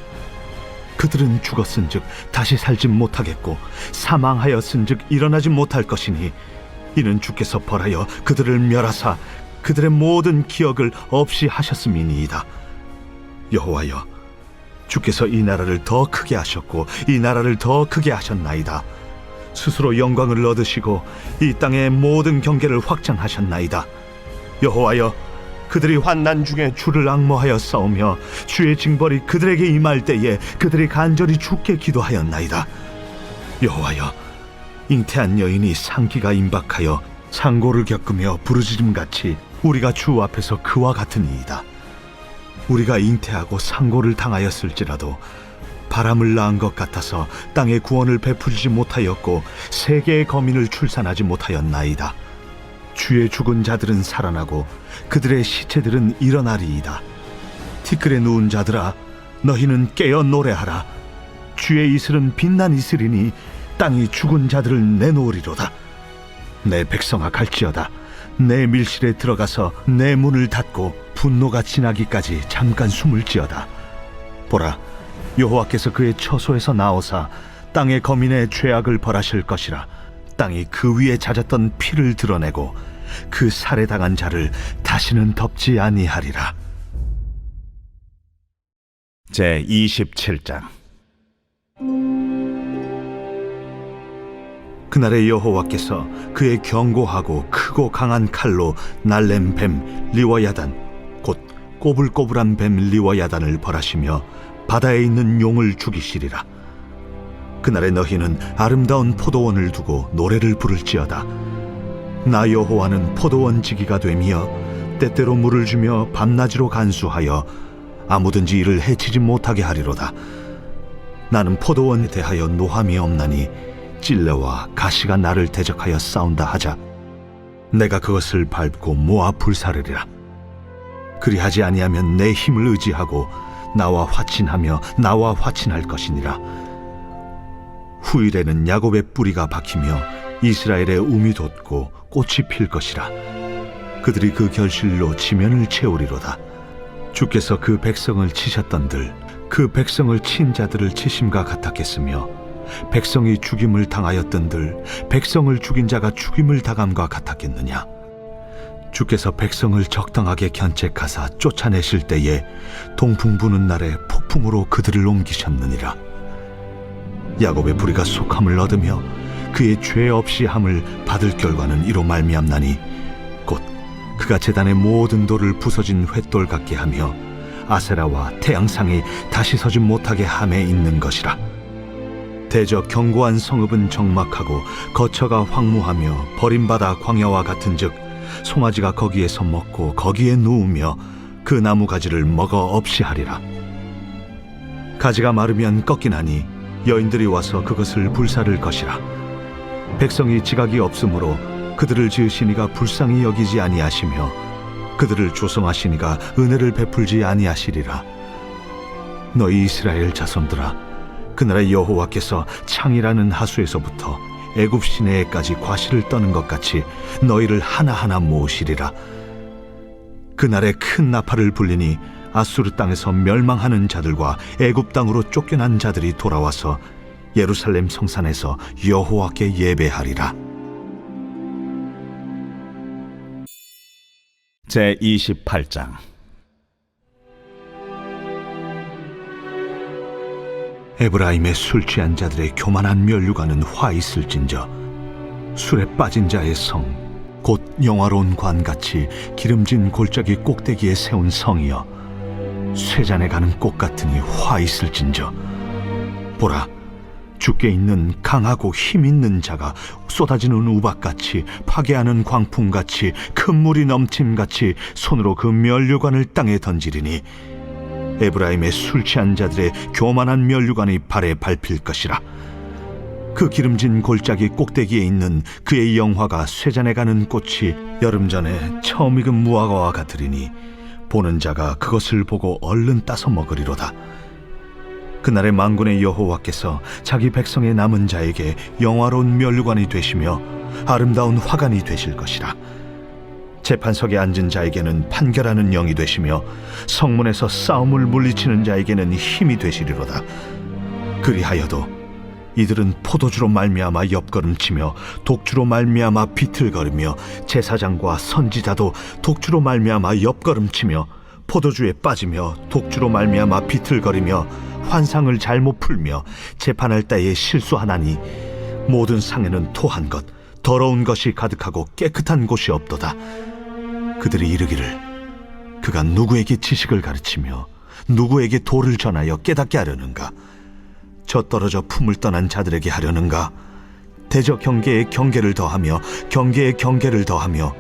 그들은 죽었은즉 다시 살지 못하겠고 사망하였은즉 일어나지 못할 것이니 이는 주께서 벌하여 그들을 멸하사 그들의 모든 기억을 없이 하셨음이니이다. 여호와여, 주께서 이 나라를 더 크게 하셨고 이 나라를 더 크게 하셨나이다. 스스로 영광을 얻으시고 이 땅의 모든 경계를 확장하셨나이다. 여호와여, 그들이 환난 중에 주를 앙모하여 싸우며 주의 징벌이 그들에게 임할 때에 그들이 간절히 주께 기도하였나이다. 여호와여, 잉태한 여인이 상기가 임박하여 상고를 겪으며 부르짖음같이 우리가 주 앞에서 그와 같으니이다. 우리가 잉태하고 상고를 당하였을지라도 바람을 낳은 것 같아서 땅에 구원을 베풀지 못하였고 세계의 거민을 출산하지 못하였나이다. 주의 죽은 자들은 살아나고 그들의 시체들은 일어나리이다. 티끌에 누운 자들아, 너희는 깨어 노래하라. 주의 이슬은 빛난 이슬이니 땅이 죽은 자들을 내놓으리로다. 내 백성아 갈지어다. 내 밀실에 들어가서 내 문을 닫고 분노가 지나기까지 잠깐 숨을 지어다. 보라, 여호와께서 그의 처소에서 나오사 땅의 거민의 죄악을 벌하실 것이라. 땅이 그 위에 잦았던 피를 드러내고 그 살해당한 자를 다시는 덮지 아니하리라. 제27장. 그날에 여호와께서 그의 견고하고 크고 강한 칼로 날렘 뱀 리워야단 곧 꼬불꼬불한 뱀 리워야단을 벌하시며 바다에 있는 용을 죽이시리라. 그날에 너희는 아름다운 포도원을 두고 노래를 부를지어다. 나 여호와는 포도원 지기가 되며 때때로 물을 주며 밤낮으로 간수하여 아무든지 이를 해치지 못하게 하리로다. 나는 포도원에 대하여 노함이 없나니 찔레와 가시가 나를 대적하여 싸운다 하자 내가 그것을 밟고 모아 불사르리라. 그리하지 아니하면 내 힘을 의지하고 나와 화친하며 나와 화친할 것이니라. 후일에는 야곱의 뿌리가 박히며 이스라엘의 움이 돋고 꽃이 필 것이라. 그들이 그 결실로 지면을 채우리로다. 주께서 그 백성을 치셨던들 그 백성을 친 자들을 치심과 같았겠으며 백성이 죽임을 당하였던들 백성을 죽인 자가 죽임을 당함과 같았겠느냐? 주께서 백성을 적당하게 견책하사 쫓아내실 때에 동풍 부는 날에 폭풍으로 그들을 옮기셨느니라. 야곱의 불의가 속함을 얻으며 그의 죄 없이 함을 받을 결과는 이로 말미암나니 곧 그가 제단의 모든 돌을 부서진 횃돌 같게 하며 아세라와 태양상이 다시 서지 못하게 함에 있는 것이라. 대저 견고한 성읍은 적막하고 거처가 황무하며 버림받아 광야와 같은즉 송아지가 거기에서 먹고 거기에 누우며 그 나무 가지를 먹어 없이 하리라. 가지가 마르면 꺾이나니 여인들이 와서 그것을 불사를 것이라. 백성이 지각이 없으므로 그들을 지으시니가 불쌍히 여기지 아니하시며 그들을 조성하시니가 은혜를 베풀지 아니하시리라. 너희 이스라엘 자손들아, 그날의 여호와께서 창이라는 하수에서부터 애굽 시내에까지 과실을 떠는 것 같이 너희를 하나하나 모으시리라. 그날에 큰 나팔을 불리니 아수르 땅에서 멸망하는 자들과 애굽 땅으로 쫓겨난 자들이 돌아와서 예루살렘 성산에서 여호와께 예배하리라. 제28장. 에브라임의 술 취한 자들의 교만한 면류관은 화 있을진저 술에 빠진 자의 성 곧 영화로운 관같이 기름진 골짜기 꼭대기에 세운 성이여 쇠잔에 가는 꽃 같으니 화 있을진저 보라, 주께 있는 강하고 힘 있는 자가 쏟아지는 우박같이 파괴하는 광풍같이 큰 물이 넘침같이 손으로 그 면류관을 땅에 던지리니 에브라임의 술 취한 자들의 교만한 면류관이 발에 밟힐 것이라. 그 기름진 골짜기 꼭대기에 있는 그의 영화가 쇠잔에 가는 꽃이 여름 전에 처음 익은 무화과와 같으리니 보는 자가 그것을 보고 얼른 따서 먹으리로다. 그날의 만군의 여호와께서 자기 백성의 남은 자에게 영화로운 면류관이 되시며 아름다운 화관이 되실 것이라. 재판석에 앉은 자에게는 판결하는 영이 되시며 성문에서 싸움을 물리치는 자에게는 힘이 되시리로다. 그리하여도 이들은 포도주로 말미암아 옆걸음치며 독주로 말미암아 비틀거리며 제사장과 선지자도 독주로 말미암아 옆걸음치며 포도주에 빠지며 독주로 말미암아 비틀거리며 환상을 잘못 풀며 재판할 때에 실수하나니 모든 상에는 토한 것 더러운 것이 가득하고 깨끗한 곳이 없도다. 그들이 이르기를 그가 누구에게 지식을 가르치며 누구에게 도를 전하여 깨닫게 하려는가? 저 떨어져 품을 떠난 자들에게 하려는가? 대저 경계에 경계를 더하며 경계에 경계를 더하며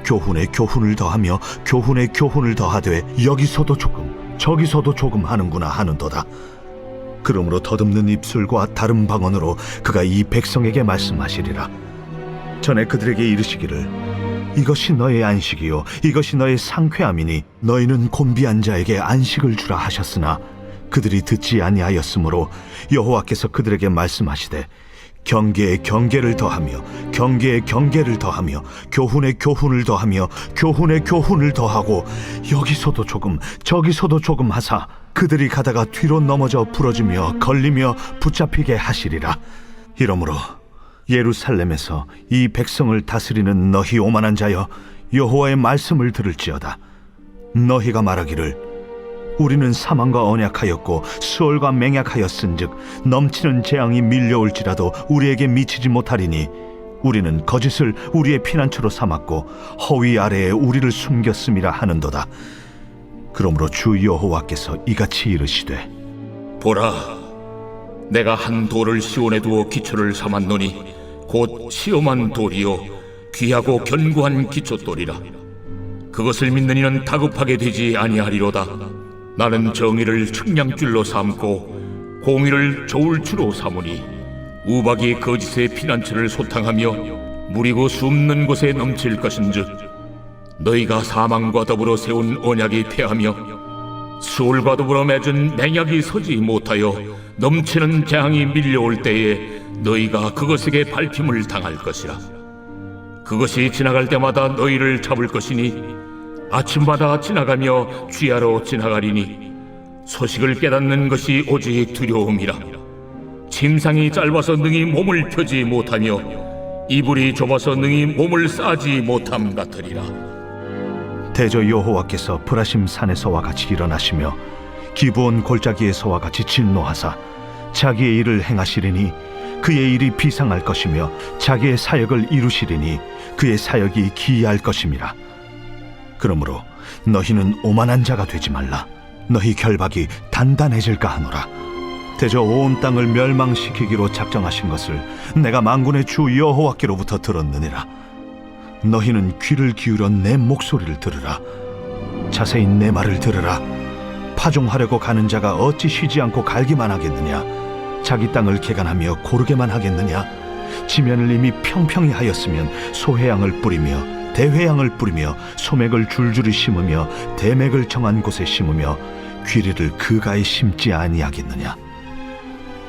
교훈에 교훈을 더하며 교훈에 교훈을 더하되 여기서도 조금 저기서도 조금 하는구나 하는도다. 그러므로 더듬는 입술과 다른 방언으로 그가 이 백성에게 말씀하시리라. 전에 그들에게 이르시기를 이것이 너의 안식이요 이것이 너의 상쾌함이니 너희는 곤비한 자에게 안식을 주라 하셨으나 그들이 듣지 아니하였으므로 여호와께서 그들에게 말씀하시되 경계에 경계를 더하며 경계에 경계를 더하며 교훈에 교훈을 더하며 교훈에 교훈을 더하고 여기서도 조금 저기서도 조금 하사 그들이 가다가 뒤로 넘어져 부러지며 걸리며 붙잡히게 하시리라. 이러므로 예루살렘에서 이 백성을 다스리는 너희 오만한 자여 여호와의 말씀을 들을지어다. 너희가 말하기를 우리는 사망과 언약하였고 수월과 맹약하였은즉 넘치는 재앙이 밀려올지라도 우리에게 미치지 못하리니 우리는 거짓을 우리의 피난처로 삼았고 허위 아래에 우리를 숨겼음이라 하는도다. 그러므로 주 여호와께서 이같이 이르시되 보라, 내가 한 돌을 시온에 두어 기초를 삼았노니 곧 시험한 돌이요 귀하고 견고한 기초돌이라. 그것을 믿는 이는 다급하게 되지 아니하리로다. 나는 정의를 측량줄로 삼고 공의를 저울추로 삼으니 우박이 거짓의 피난처를 소탕하며 무리고 숨는 곳에 넘칠 것인즉 너희가 사망과 더불어 세운 언약이 패하며 수월과 더불어 맺은 맹약이 서지 못하여 넘치는 재앙이 밀려올 때에 너희가 그것에게 밟힘을 당할 것이라. 그것이 지나갈 때마다 너희를 잡을 것이니 아침마다 지나가며 쥐하러 지나가리니 소식을 깨닫는 것이 오직 두려움이라. 침상이 짧아서 능히 몸을 펴지 못하며 이불이 좁아서 능히 몸을 싸지 못함 같으리라. 대저 여호와께서 브라심 산에서와 같이 일어나시며 기브온 골짜기에서와 같이 진노하사 자기의 일을 행하시리니 그의 일이 비상할 것이며 자기의 사역을 이루시리니 그의 사역이 기이할 것임이라. 그러므로 너희는 오만한 자가 되지 말라. 너희 결박이 단단해질까 하노라. 대저 온 땅을 멸망시키기로 작정하신 것을 내가 만군의 주 여호와께로부터 들었느니라. 너희는 귀를 기울여 내 목소리를 들으라. 자세히 내 말을 들으라. 파종하려고 가는 자가 어찌 쉬지 않고 갈기만 하겠느냐? 자기 땅을 개간하며 고르게만 하겠느냐? 지면을 이미 평평히 하였으면 소회양을 뿌리며 대회양을 뿌리며 소맥을 줄줄이 심으며 대맥을 정한 곳에 심으며 귀리를 그 가에 심지 아니하겠느냐?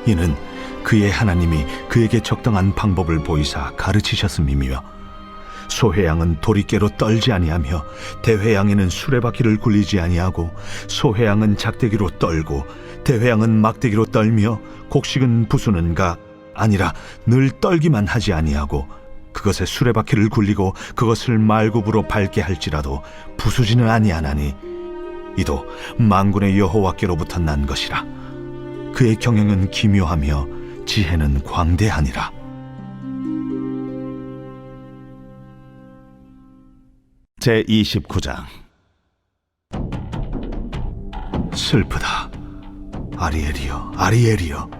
이는 그의 하나님이 그에게 적당한 방법을 보이사 가르치셨음이며 소회양은 도리깨로 떨지 아니하며 대회양에는 수레바퀴를 굴리지 아니하고 소회양은 작대기로 떨고 대회양은 막대기로 떨며 곡식은 부수는가 아니라 늘 떨기만 하지 아니하고 그것에 수레바퀴를 굴리고 그것을 말굽으로 밟게 할지라도 부수지는 아니하나니 이도 만군의 여호와께로부터 난 것이라. 그의 경영은 기묘하며 지혜는 광대하니라. 제29장. 슬프다. 아리엘이여, 아리엘이여,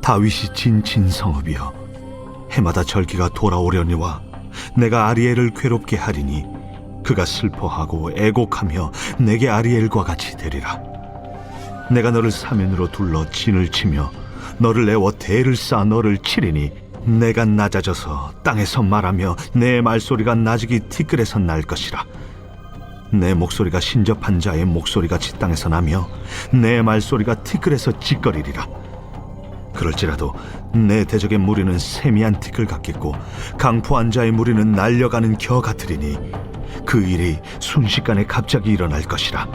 다윗이 진친 성읍이여, 해마다 절기가 돌아오려니와 내가 아리엘을 괴롭게 하리니 그가 슬퍼하고 애곡하며 내게 아리엘과 같이 되리라. 내가 너를 사면으로 둘러 진을 치며 너를 내워 대를 쌓아 너를 치리니 내가 낮아져서 땅에서 말하며 내 말소리가 나직이 티끌에서 날 것이라. 내 목소리가 신접한 자의 목소리같이 땅에서 나며 내 말소리가 티끌에서 찌꺼리리라. 그럴지라도 내 대적의 무리는 세미한 티끌 같겠고 강포한 자의 무리는 날려가는 겨 같으리니 그 일이 순식간에 갑자기 일어날 것이라.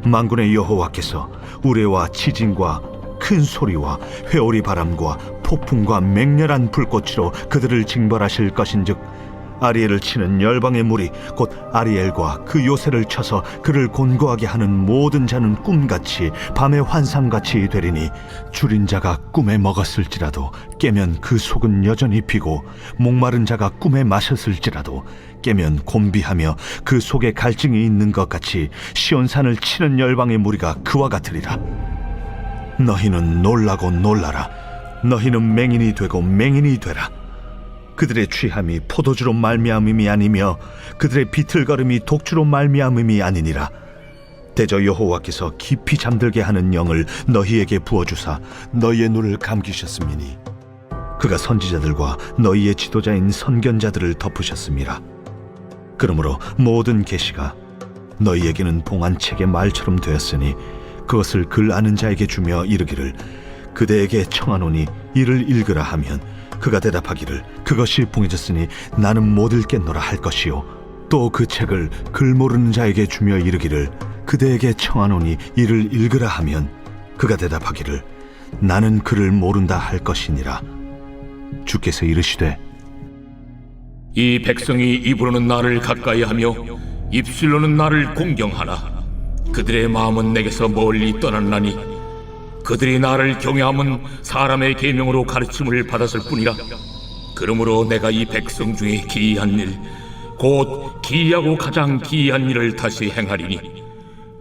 만군의 여호와께서 우레와 지진과 큰 소리와 회오리 바람과 폭풍과 맹렬한 불꽃으로 그들을 징벌하실 것인즉 아리엘을 치는 열방의 무리 곧 아리엘과 그 요새를 쳐서 그를 곤고하게 하는 모든 자는 꿈같이 밤의 환상같이 되리니 줄인 자가 꿈에 먹었을지라도 깨면 그 속은 여전히 비고 목마른 자가 꿈에 마셨을지라도 깨면 곤비하며 그 속에 갈증이 있는 것 같이 시온산을 치는 열방의 무리가 그와 같으리라. 너희는 놀라고 놀라라. 너희는 맹인이 되고 맹인이 되라. 그들의 취함이 포도주로 말미암음이 아니며 그들의 비틀거림이 독주로 말미암음이 아니니라. 대저 여호와께서 깊이 잠들게 하는 영을 너희에게 부어주사 너희의 눈을 감기셨음이니 그가 선지자들과 너희의 지도자인 선견자들을 덮으셨음이라. 그러므로 모든 계시가 너희에게는 봉한 책의 말처럼 되었으니 그것을 글 아는 자에게 주며 이르기를 그대에게 청하노니 이를 읽으라 하면 그가 대답하기를 그것이 봉해졌으니 나는 못 읽겠노라 할 것이요 또 그 책을 글 모르는 자에게 주며 이르기를 그대에게 청하노니 이를 읽으라 하면 그가 대답하기를 나는 글을 모른다 할 것이니라. 주께서 이르시되 이 백성이 입으로는 나를 가까이하며 입술로는 나를 공경하나 그들의 마음은 내게서 멀리 떠났나니 그들이 나를 경외함은 사람의 계명으로 가르침을 받았을 뿐이라. 그러므로 내가 이 백성 중에 기이한 일 곧 기이하고 가장 기이한 일을 다시 행하리니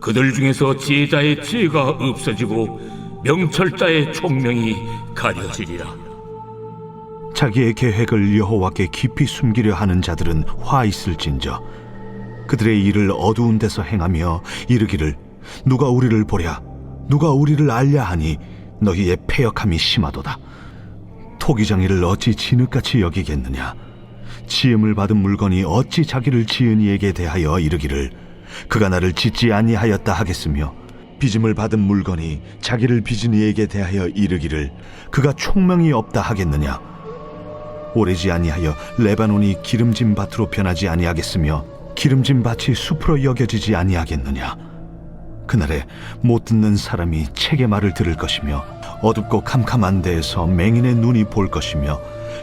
그들 중에서 지혜자의 지혜가 없어지고 명철자의 총명이 가려지리라. 자기의 계획을 여호와께 깊이 숨기려 하는 자들은 화 있을진저 그들의 일을 어두운 데서 행하며 이르기를 누가 우리를 보랴 누가 우리를 알랴 하니 너희의 패역함이 심하도다. 토기장이를 어찌 진흙같이 여기겠느냐. 지음을 받은 물건이 어찌 자기를 지은 이에게 대하여 이르기를 그가 나를 짓지 아니하였다 하겠으며 빚음을 받은 물건이 자기를 빚은 이에게 대하여 이르기를 그가 총명이 없다 하겠느냐. 오래지 아니하여 레바논이 기름진 밭으로 변하지 아니하겠으며 기름진 밭이 숲으로 여겨지지 아니하겠느냐. 그날에 못 듣는 사람이 책의 말을 들을 것이며 어둡고 캄캄한 데에서 맹인의 눈이 볼 것이며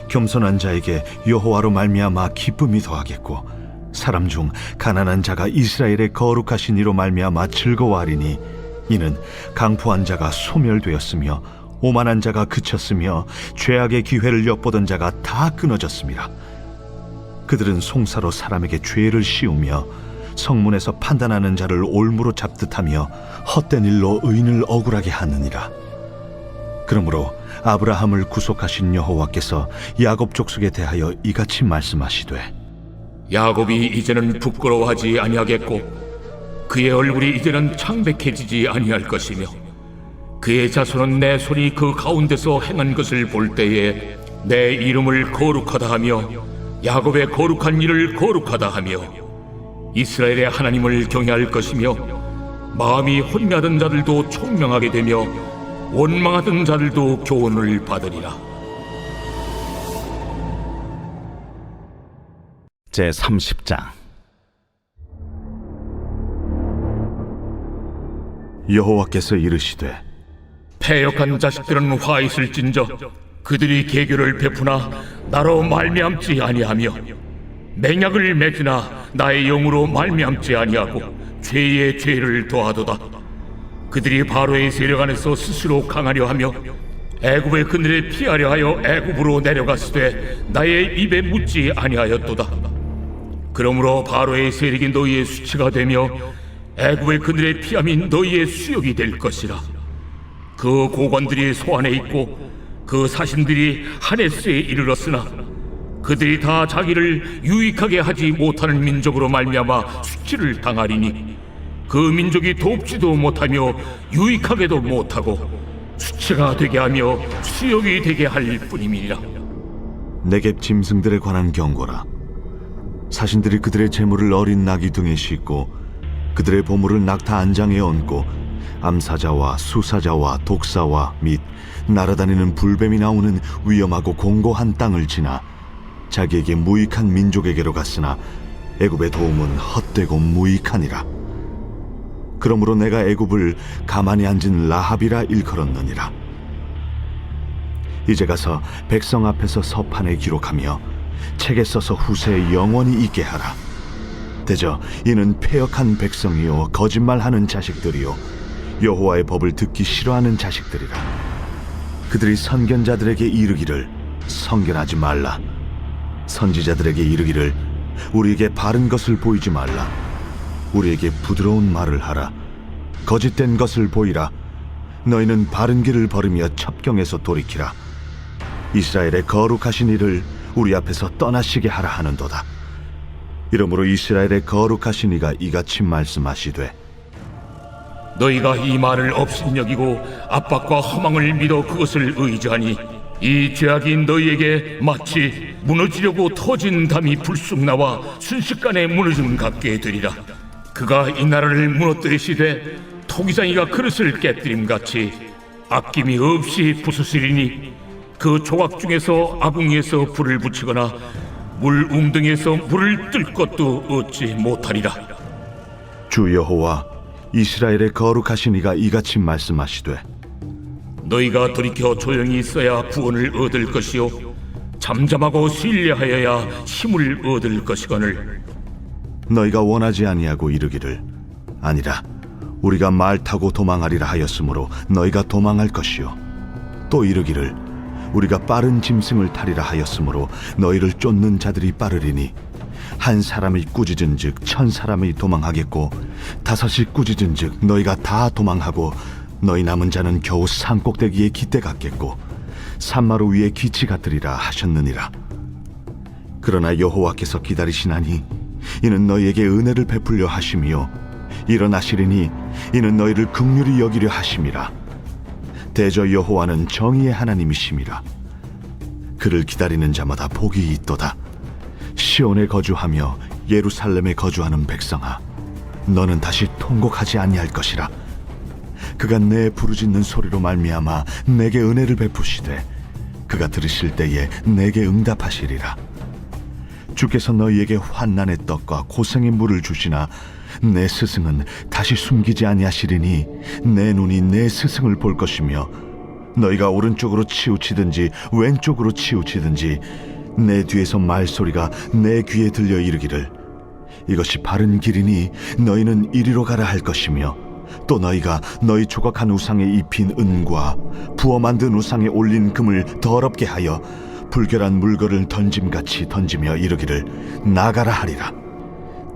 겸손한 자에게 여호와로 말미암아 기쁨이 더하겠고 사람 중 가난한 자가 이스라엘의 거룩하신 이로 말미암아 즐거워하리니 이는 강포한 자가 소멸되었으며 오만한 자가 그쳤으며 죄악의 기회를 엿보던 자가 다 끊어졌습니다. 그들은 송사로 사람에게 죄를 씌우며 성문에서 판단하는 자를 올무로 잡듯하며 헛된 일로 의인을 억울하게 하느니라. 그러므로 아브라함을 구속하신 여호와께서 야곱 족속에 대하여 이같이 말씀하시되 야곱이 이제는 부끄러워하지 아니하겠고 그의 얼굴이 이제는 창백해지지 아니할 것이며 그의 자손은 내 손이 그 가운데서 행한 것을 볼 때에 내 이름을 거룩하다 하며 야곱의 거룩한 일을 거룩하다 하며 이스라엘의 하나님을 경외할 것이며 마음이 혼미하던 자들도 총명하게 되며 원망하던 자들도 교훈을 받으리라. 제30장. 여호와께서 이르시되 패역한 자식들은 화 있을진저 그들이 계교를 베푸나 나로 말미암지 아니하며 맹약을 맺으나 나의 영으로 말미암지 아니하고 죄의 죄를 더하도다. 그들이 바로의 세력 안에서 스스로 강하려 하며 애굽의 그늘에 피하려 하여 애굽으로 내려갔으되 나의 입에 묻지 아니하였도다. 그러므로 바로의 세력이 너희의 수치가 되며 애굽의 그늘에 피함이 너희의 수욕이 될 것이라. 그 고관들이 소안에 있고 그 사신들이 하네스에 이르렀으나 그들이 다 자기를 유익하게 하지 못하는 민족으로 말미암아 수치를 당하리니 그 민족이 돕지도 못하며 유익하게도 못하고 수치가 되게 하며 수욕이 되게 할 뿐임이니라. 네겝 짐승들에 관한 경고라. 사신들이 그들의 재물을 어린 나귀 등에 싣고 그들의 보물을 낙타 안장에 얹고 암사자와 수사자와 독사와 및 날아다니는 불뱀이 나오는 위험하고 공고한 땅을 지나 자기에게 무익한 민족에게로 갔으나 애굽의 도움은 헛되고 무익하니라. 그러므로 내가 애굽을 가만히 앉은 라합이라 일컬었느니라. 이제 가서 백성 앞에서 서판에 기록하며 책에 써서 후세에 영원히 있게 하라. 대저 이는 패역한 백성이요 거짓말하는 자식들이요 여호와의 법을 듣기 싫어하는 자식들이라. 그들이 선견자들에게 이르기를 선견하지 말라. 선지자들에게 이르기를 우리에게 바른 것을 보이지 말라. 우리에게 부드러운 말을 하라. 거짓된 것을 보이라. 너희는 바른 길을 버리며 첩경에서 돌이키라. 이스라엘의 거룩하신 이를 우리 앞에서 떠나시게 하라 하는도다. 이러므로 이스라엘의 거룩하신 이가 이같이 말씀하시되 너희가 이 말을 업신여기고 압박과 허망을 믿어 그것을 의지하니 이 죄악이 너희에게 마치 무너지려고 터진 담이 불쑥 나와 순식간에 무너짐 같게 되리라. 그가 이 나라를 무너뜨리시되 토기장이가 그릇을 깨뜨림같이 아낌이 없이 부수시리니 그 조각 중에서 아궁이에서 불을 붙이거나 물 웅덩이에서 물을 뜰 것도 얻지 못하리라. 주 여호와 이스라엘의 거룩하신 이가 이같이 말씀하시되 너희가 돌이켜 조용히 있어야 구원을 얻을 것이요 잠잠하고 신뢰하여야 힘을 얻을 것이거늘 너희가 원하지 아니하고 이르기를 아니라 우리가 말 타고 도망하리라 하였으므로 너희가 도망할 것이요 또 이르기를 우리가 빠른 짐승을 타리라 하였으므로 너희를 쫓는 자들이 빠르리니 한 사람이 꾸짖은즉 1000사람이 도망하겠고 5이 꾸짖은즉 너희가 다 도망하고 너희 남은 자는 겨우 산꼭대기에 깃대 같겠고 산마루 위에 기치 같으리라 하셨느니라. 그러나 여호와께서 기다리시나니 이는 너희에게 은혜를 베풀려 하심이요 일어나시리니 이는 너희를 긍휼히 여기려 하심이라. 대저 여호와는 정의의 하나님이심이라. 그를 기다리는 자마다 복이 있도다. 시온에 거주하며 예루살렘에 거주하는 백성아, 너는 다시 통곡하지 아니할 것이라. 그가 내 부르짖는 소리로 말미암아 내게 은혜를 베푸시되 그가 들으실 때에 내게 응답하시리라. 주께서 너희에게 환난의 떡과 고생의 물을 주시나 내 스승은 다시 숨기지 아니하시리니 내 눈이 내 스승을 볼 것이며 너희가 오른쪽으로 치우치든지 왼쪽으로 치우치든지 내 뒤에서 말소리가 내 귀에 들려 이르기를 이것이 바른 길이니 너희는 이리로 가라 할 것이며 또 너희가 너희 조각한 우상에 입힌 은과 부어 만든 우상에 올린 금을 더럽게 하여 불결한 물건을 던짐같이 던지며 이르기를 나가라 하리라.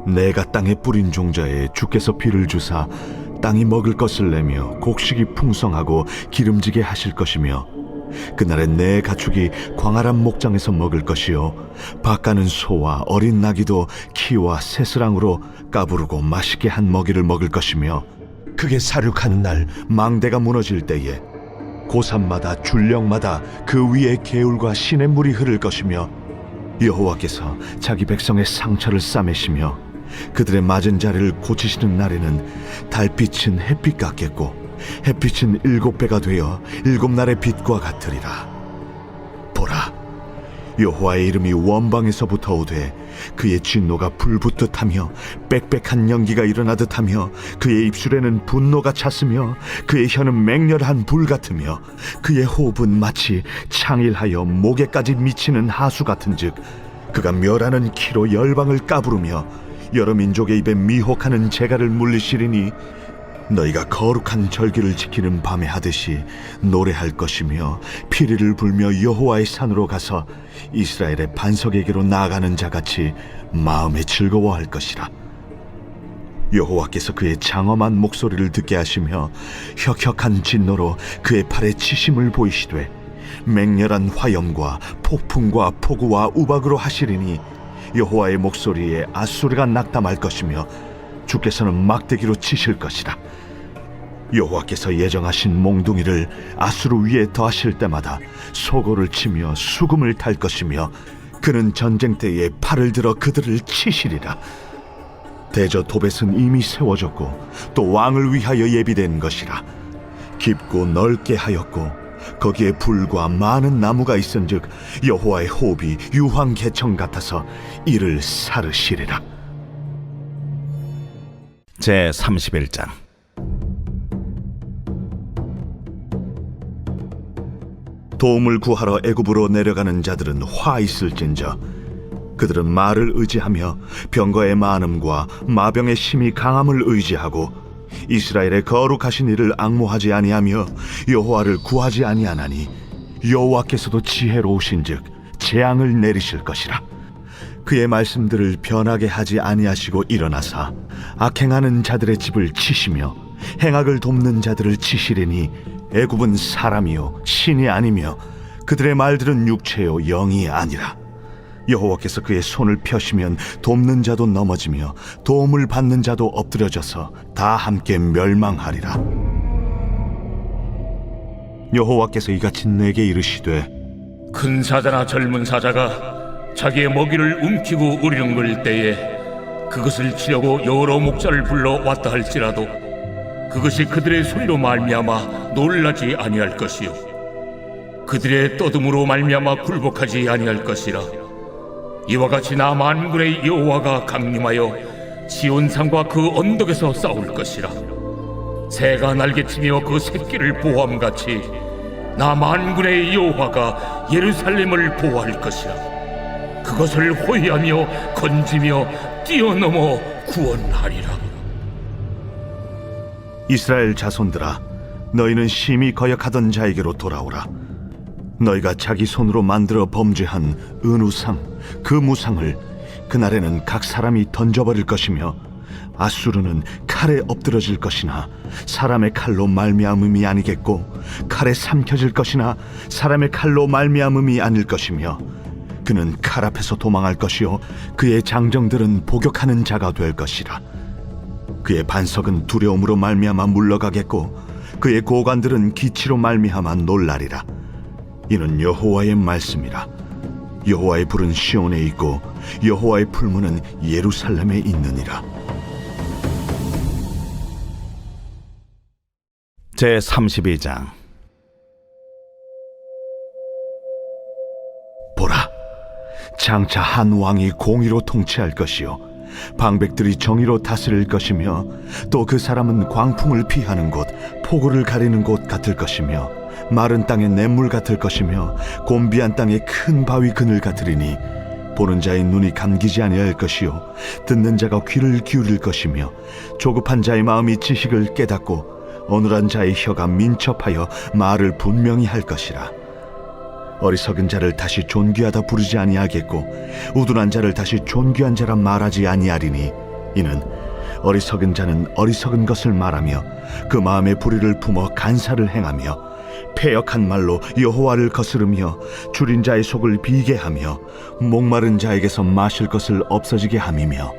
내가 땅에 뿌린 종자에 주께서 비를 주사 땅이 먹을 것을 내며 곡식이 풍성하고 기름지게 하실 것이며 그날에 내 가축이 광활한 목장에서 먹을 것이요 밭가는 소와 어린 나귀도 키와 새스랑으로 까부르고 맛있게 한 먹이를 먹을 것이며 그게 사륙하는 날 망대가 무너질 때에 고산마다 줄령마다 그 위에 개울과 시냇물이 흐를 것이며 여호와께서 자기 백성의 상처를 싸매시며 그들의 맞은 자리를 고치시는 날에는 달빛은 햇빛 같겠고 햇빛은 7배가 되어 7날의 빛과 같으리라. 보라, 여호와의 이름이 원방에서부터 오되 그의 진노가 불붙듯 하며 빽빽한 연기가 일어나듯 하며 그의 입술에는 분노가 찼으며 그의 혀는 맹렬한 불 같으며 그의 호흡은 마치 창일하여 목에까지 미치는 하수 같은즉 그가 멸하는 키로 열방을 까부르며 여러 민족의 입에 미혹하는 재갈을 물리시리니 너희가 거룩한 절기를 지키는 밤에 하듯이 노래할 것이며 피리를 불며 여호와의 산으로 가서 이스라엘의 반석에게로 나아가는 자같이 마음에 즐거워할 것이라. 여호와께서 그의 장엄한 목소리를 듣게 하시며 혁혁한 진노로 그의 팔에 치심을 보이시되 맹렬한 화염과 폭풍과 폭우와 우박으로 하시리니 여호와의 목소리에 앗소리가 낙담할 것이며 주께서는 막대기로 치실 것이라. 여호와께서 예정하신 몽둥이를 아수르 위에 더하실 때마다 소고를 치며 수금을 탈 것이며 그는 전쟁 때에 팔을 들어 그들을 치시리라. 대저 도벳은 이미 세워졌고 또 왕을 위하여 예비된 것이라. 깊고 넓게 하였고 거기에 불과 많은 나무가 있은즉 여호와의 호흡이 유황 개청 같아서 이를 사르시리라. 제 31장. 도움을 구하러 애굽으로 내려가는 자들은 화 있을진저 그들은 말을 의지하며 병거의 많음과 마병의 심히 강함을 의지하고 이스라엘의 거룩하신 이를 앙모하지 아니하며 여호와를 구하지 아니하나니 여호와께서도 지혜로우신즉 재앙을 내리실 것이라. 그의 말씀들을 변하게 하지 아니하시고 일어나사 악행하는 자들의 집을 치시며 행악을 돕는 자들을 치시리니 애굽은 사람이요 신이 아니며 그들의 말들은 육체요 영이 아니라. 여호와께서 그의 손을 펴시면 돕는 자도 넘어지며 도움을 받는 자도 엎드려져서 다 함께 멸망하리라. 여호와께서 이같이 내게 이르시되 큰 사자나 젊은 사자가 자기의 먹이를 움키고 우리렁거릴 때에 그것을 치려고 여러 목자를 불러 왔다 할지라도 그것이 그들의 소리로 말미암아 놀라지 아니할 것이요 그들의 떠듬으로 말미암아 굴복하지 아니할 것이라. 이와 같이 나 만군의 여호와가 강림하여 시온산과 그 언덕에서 싸울 것이라. 새가 날개치며 그 새끼를 보호함같이 나 만군의 여호와가 예루살렘을 보호할 것이라. 그것을 호위하며 건지며 뛰어넘어 구원하리라. 이스라엘 자손들아, 너희는 심히 거역하던 자에게로 돌아오라. 너희가 자기 손으로 만들어 범죄한 은우상 그 무상을 그날에는 각 사람이 던져버릴 것이며 아수르는 칼에 엎드러질 것이나 사람의 칼로 말미암음이 아니겠고 칼에 삼켜질 것이나 사람의 칼로 말미암음이 아닐 것이며 그는 칼 앞에서 도망할 것이요 그의 장정들은 복역하는 자가 될 것이라. 그의 반석은 두려움으로 말미암아 물러가겠고 그의 고관들은 기치로 말미암아 놀라리라. 이는 여호와의 말씀이라. 여호와의 불은 시온에 있고 여호와의 풀무는 예루살렘에 있느니라. 제 32장. 보라, 장차 한 왕이 공의로 통치할 것이요 방백들이 정의로 다스릴 것이며 또 그 사람은 광풍을 피하는 곳, 폭우를 가리는 곳 같을 것이며 마른 땅의 냇물 같을 것이며 곤비한 땅의 큰 바위 그늘 같으리니 보는 자의 눈이 감기지 아니할 것이요 듣는 자가 귀를 기울일 것이며 조급한 자의 마음이 지식을 깨닫고 어눌한 자의 혀가 민첩하여 말을 분명히 할 것이라. 어리석은 자를 다시 존귀하다 부르지 아니하겠고 우둔한 자를 다시 존귀한 자라 말하지 아니하리니 이는 어리석은 자는 어리석은 것을 말하며 그 마음에 불의를 품어 간사를 행하며 패역한 말로 여호와를 거스르며 줄인 자의 속을 비게 하며 목마른 자에게서 마실 것을 없어지게 함이며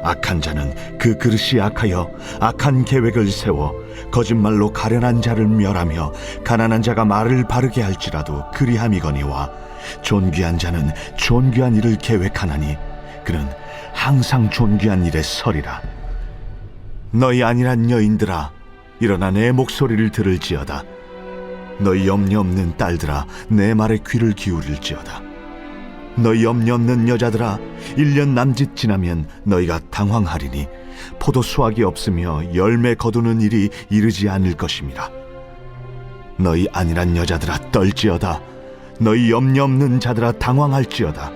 악한 자는 그 그릇이 악하여 악한 계획을 세워 거짓말로 가련한 자를 멸하며 가난한 자가 말을 바르게 할지라도 그리함이거니와 존귀한 자는 존귀한 일을 계획하나니 그는 항상 존귀한 일에 서리라. 너희 안일한 여인들아 일어나 내 목소리를 들을지어다. 너희 염려 없는 딸들아 내 말에 귀를 기울일지어다. 너희 염려 없는 여자들아 1년 남짓 지나면 너희가 당황하리니 포도 수확이 없으며 열매 거두는 일이 이르지 않을 것임이라. 너희 안일한 여자들아 떨지어다. 너희 염려 없는 자들아 당황할지어다.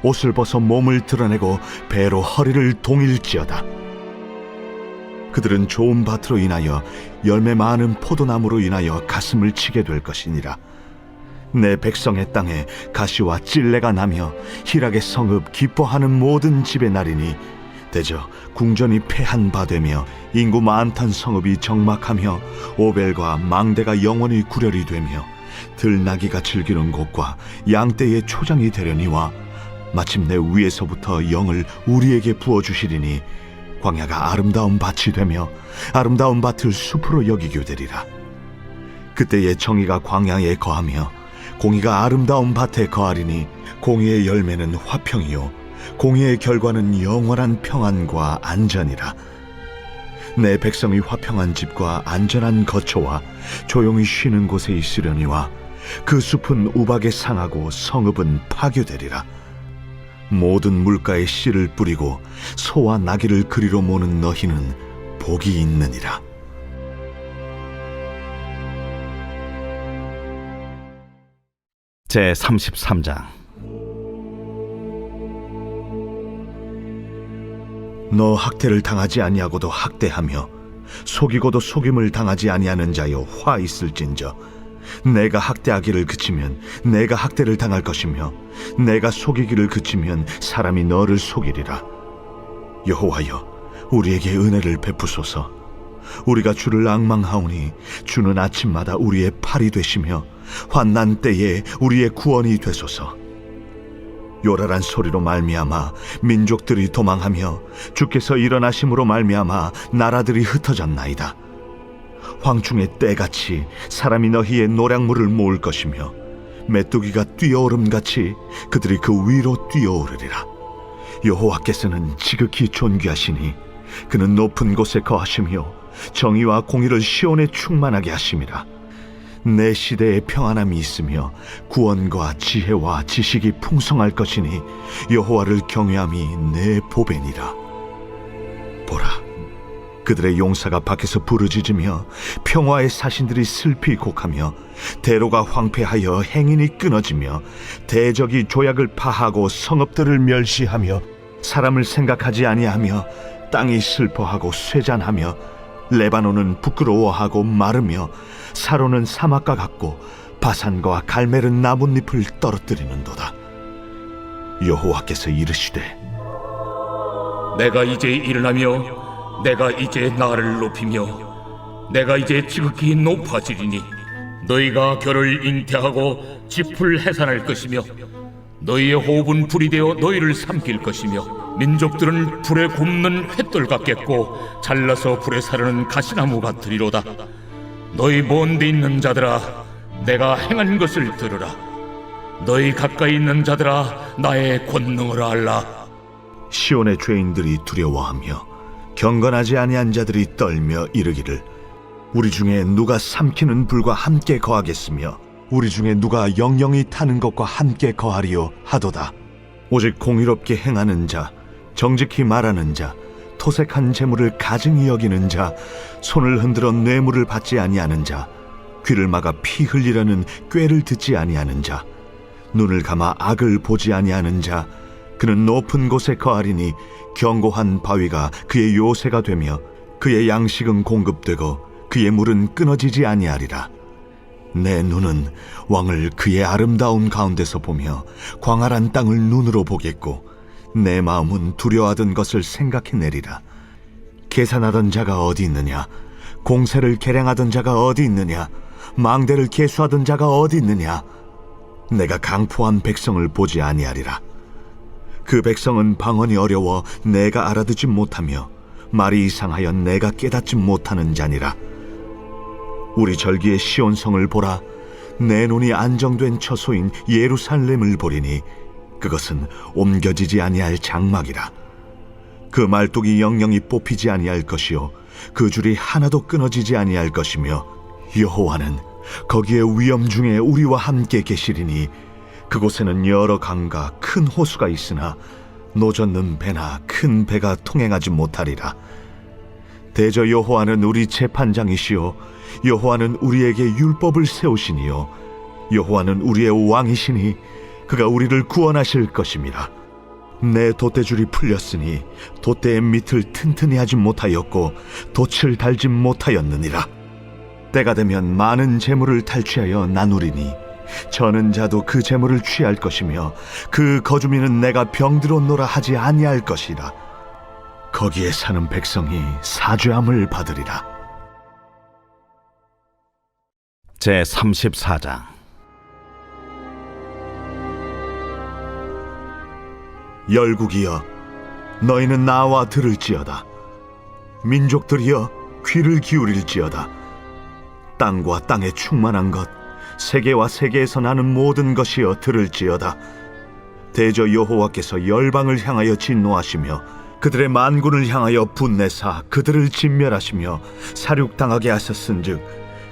옷을 벗어 몸을 드러내고 배로 허리를 동일지어다. 그들은 좋은 밭으로 인하여 열매 많은 포도나무로 인하여 가슴을 치게 될 것이니라. 내 백성의 땅에 가시와 찔레가 나며 희락의 성읍 기뻐하는 모든 집의 날이니 대저 궁전이 패한 바 되며 인구 많던 성읍이 정막하며 오벨과 망대가 영원히 구렬이 되며 들나귀가 즐기는 곳과 양떼의 초장이 되려니와 마침내 위에서부터 영을 우리에게 부어주시리니 광야가 아름다운 밭이 되며 아름다운 밭을 숲으로 여기게 되리라. 그때의 정의가 광야에 거하며 공의가 아름다운 밭에 거하리니 공의의 열매는 화평이요 공의의 결과는 영원한 평안과 안전이라. 내 백성이 화평한 집과 안전한 거처와 조용히 쉬는 곳에 있으려니와 그 숲은 우박에 상하고 성읍은 파괴되리라. 모든 물가에 씨를 뿌리고 소와 나귀를 그리로 모는 너희는 복이 있느니라. 제 33장. 너 학대를 당하지 아니하고도 학대하며 속이고도 속임을 당하지 아니하는 자여 화 있을진저. 내가 학대하기를 그치면 내가 학대를 당할 것이며 내가 속이기를 그치면 사람이 너를 속이리라. 여호와여 우리에게 은혜를 베푸소서. 우리가 주를 앙망하오니 주는 아침마다 우리의 팔이 되시며 환난 때에 우리의 구원이 되소서. 요란한 소리로 말미암아 민족들이 도망하며 주께서 일어나심으로 말미암아 나라들이 흩어졌나이다. 황충의 때같이 사람이 너희의 노량물을 모을 것이며 메뚜기가 뛰어오름같이 그들이 그 위로 뛰어오르리라. 여호와께서는 지극히 존귀하시니 그는 높은 곳에 거하시며 정의와 공의를 시온에 충만하게 하심이라. 내 시대에 평안함이 있으며 구원과 지혜와 지식이 풍성할 것이니 여호와를 경외함이 내 보배니라. 보라, 그들의 용사가 밖에서 부르짖으며 평화의 사신들이 슬피 곡하며 대로가 황폐하여 행인이 끊어지며 대적이 조약을 파하고 성읍들을 멸시하며 사람을 생각하지 아니하며 땅이 슬퍼하고 쇠잔하며 레바논은 부끄러워하고 마르며 사로는 사막과 같고 바산과 갈멜은 나뭇잎을 떨어뜨리는도다. 여호와께서 이르시되 내가 이제 일어나며 내가 이제 나를 높이며 내가 이제 지극히 높아지리니 너희가 결을 잉태하고 짚을 해산할 것이며 너희의 호흡은 불이 되어 너희를 삼킬 것이며 민족들은 불에 굽는 횃돌 같겠고 잘라서 불에 사르는 가시나무 같으리로다. 너희 먼 데 있는 자들아 내가 행한 것을 들으라. 너희 가까이 있는 자들아 나의 권능을 알라. 시온의 죄인들이 두려워하며 경건하지 아니한 자들이 떨며 이르기를 우리 중에 누가 삼키는 불과 함께 거하겠으며 우리 중에 누가 영영이 타는 것과 함께 거하리요 하도다. 오직 공의롭게 행하는 자, 정직히 말하는 자, 토색한 재물을 가증히 여기는 자, 손을 흔들어 뇌물을 받지 아니하는 자, 귀를 막아 피 흘리려는 꾀를 듣지 아니하는 자, 눈을 감아 악을 보지 아니하는 자, 그는 높은 곳에 거하리니 견고한 바위가 그의 요새가 되며 그의 양식은 공급되고 그의 물은 끊어지지 아니하리라. 내 눈은 왕을 그의 아름다운 가운데서 보며 광활한 땅을 눈으로 보겠고 내 마음은 두려워하던 것을 생각해내리라. 계산하던 자가 어디 있느냐? 공세를 계량하던 자가 어디 있느냐? 망대를 계수하던 자가 어디 있느냐? 내가 강포한 백성을 보지 아니하리라. 그 백성은 방언이 어려워 내가 알아듣지 못하며 말이 이상하여 내가 깨닫지 못하는 자니라. 우리 절기의 시온성을 보라. 내 눈이 안정된 처소인 예루살렘을 보리니 그것은 옮겨지지 아니할 장막이라. 그 말뚝이 영영이 뽑히지 아니할 것이요 그 줄이 하나도 끊어지지 아니할 것이며 여호와는 거기에 위엄 중에 우리와 함께 계시리니 그곳에는 여러 강과 큰 호수가 있으나 노젓는 배나 큰 배가 통행하지 못하리라. 대저 여호와는 우리 재판장이시요 여호와는 우리에게 율법을 세우시니요 여호와는 우리의 왕이시니 그가 우리를 구원하실 것임이라. 내 돛대줄이 풀렸으니 돛대의 밑을 튼튼히 하지 못하였고 돛을 달지 못하였느니라. 때가 되면 많은 재물을 탈취하여 나누리니 저는 자도 그 재물을 취할 것이며 그 거주민은 내가 병들어 노라 하지 아니할 것이라. 거기에 사는 백성이 사죄함을 받으리라. 제34장. 열국이여 너희는 나와 들을지어다. 민족들이여 귀를 기울일지어다. 땅과 땅에 충만한 것 세계와 세계에서 나는 모든 것이여 들을지어다. 대저 여호와께서 열방을 향하여 진노하시며 그들의 만군을 향하여 분내사 그들을 진멸하시며 사륙당하게 하셨은즉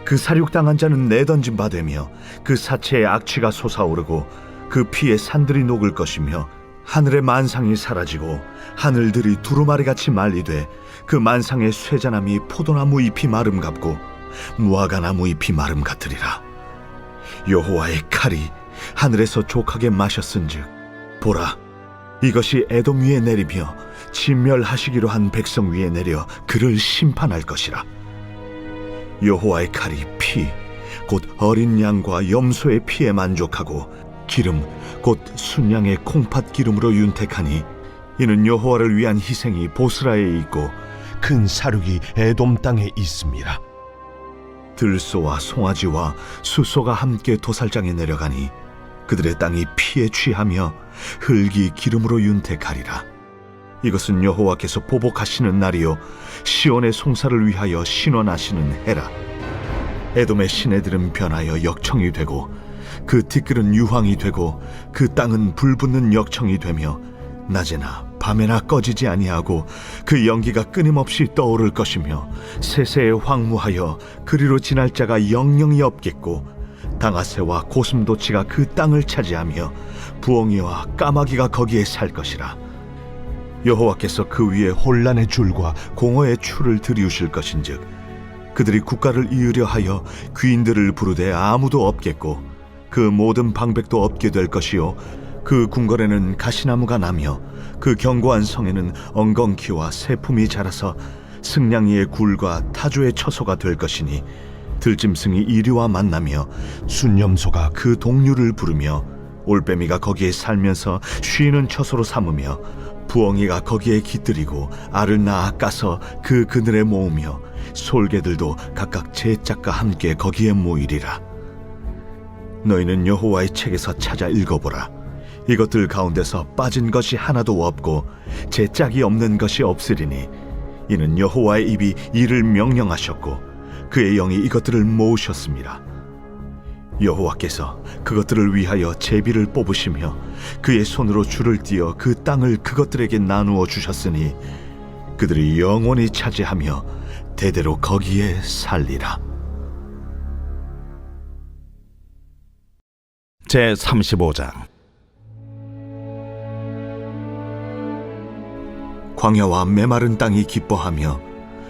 그 사륙당한 자는 내던진 바 되며 그 사체의 악취가 솟아오르고 그 피에 산들이 녹을 것이며 하늘의 만상이 사라지고 하늘들이 두루마리같이 말리되 그 만상의 쇠자나무 포도나무 잎이 마름 같고 무화과나무 잎이 마름 같으리라. 여호와의 칼이 하늘에서 족하게 마셨은즉 보라 이것이 에돔 위에 내리며 진멸하시기로 한 백성 위에 내려 그를 심판할 것이라. 여호와의 칼이 피 곧 어린 양과 염소의 피에 만족하고 기름 곧 순양의 콩팥 기름으로 윤택하니 이는 여호와를 위한 희생이 보스라에 있고 큰 사륙이 에돔 땅에 있음이라. 들소와 송아지와 수소가 함께 도살장에 내려가니 그들의 땅이 피에 취하며 흙이 기름으로 윤택하리라. 이것은 여호와께서 보복하시는 날이요 시온의 송사를 위하여 신원하시는 해라. 에돔의 시내들은 변하여 역청이 되고 그 티끌은 유황이 되고 그 땅은 불붙는 역청이 되며 낮에나 밤에나 꺼지지 아니하고 그 연기가 끊임없이 떠오를 것이며 세세에 황무하여 그리로 지날 자가 영영이 없겠고 당아새와 고슴도치가 그 땅을 차지하며 부엉이와 까마귀가 거기에 살 것이라. 여호와께서 그 위에 혼란의 줄과 공허의 추를 들이우실 것인즉 그들이 국가를 이으려 하여 귀인들을 부르되 아무도 없겠고 그 모든 방백도 없게 될 것이요 그 궁궐에는 가시나무가 나며 그 견고한 성에는 엉겅퀴와 새품이 자라서 승냥이의 굴과 타조의 처소가 될 것이니 들짐승이 이리와 만나며 순염소가 그 동류를 부르며 올빼미가 거기에 살면서 쉬는 처소로 삼으며 부엉이가 거기에 깃들이고 알을 낳아 까서 그 그늘에 모으며 솔개들도 각각 제 짝과 함께 거기에 모이리라. 너희는 여호와의 책에서 찾아 읽어보라. 이것들 가운데서 빠진 것이 하나도 없고 제 짝이 없는 것이 없으리니 이는 여호와의 입이 이를 명령하셨고 그의 영이 이것들을 모으셨습니다. 여호와께서 그것들을 위하여 제비를 뽑으시며 그의 손으로 줄을 띄어 그 땅을 그것들에게 나누어 주셨으니 그들이 영원히 차지하며 대대로 거기에 살리라. 제35장. 광야와 메마른 땅이 기뻐하며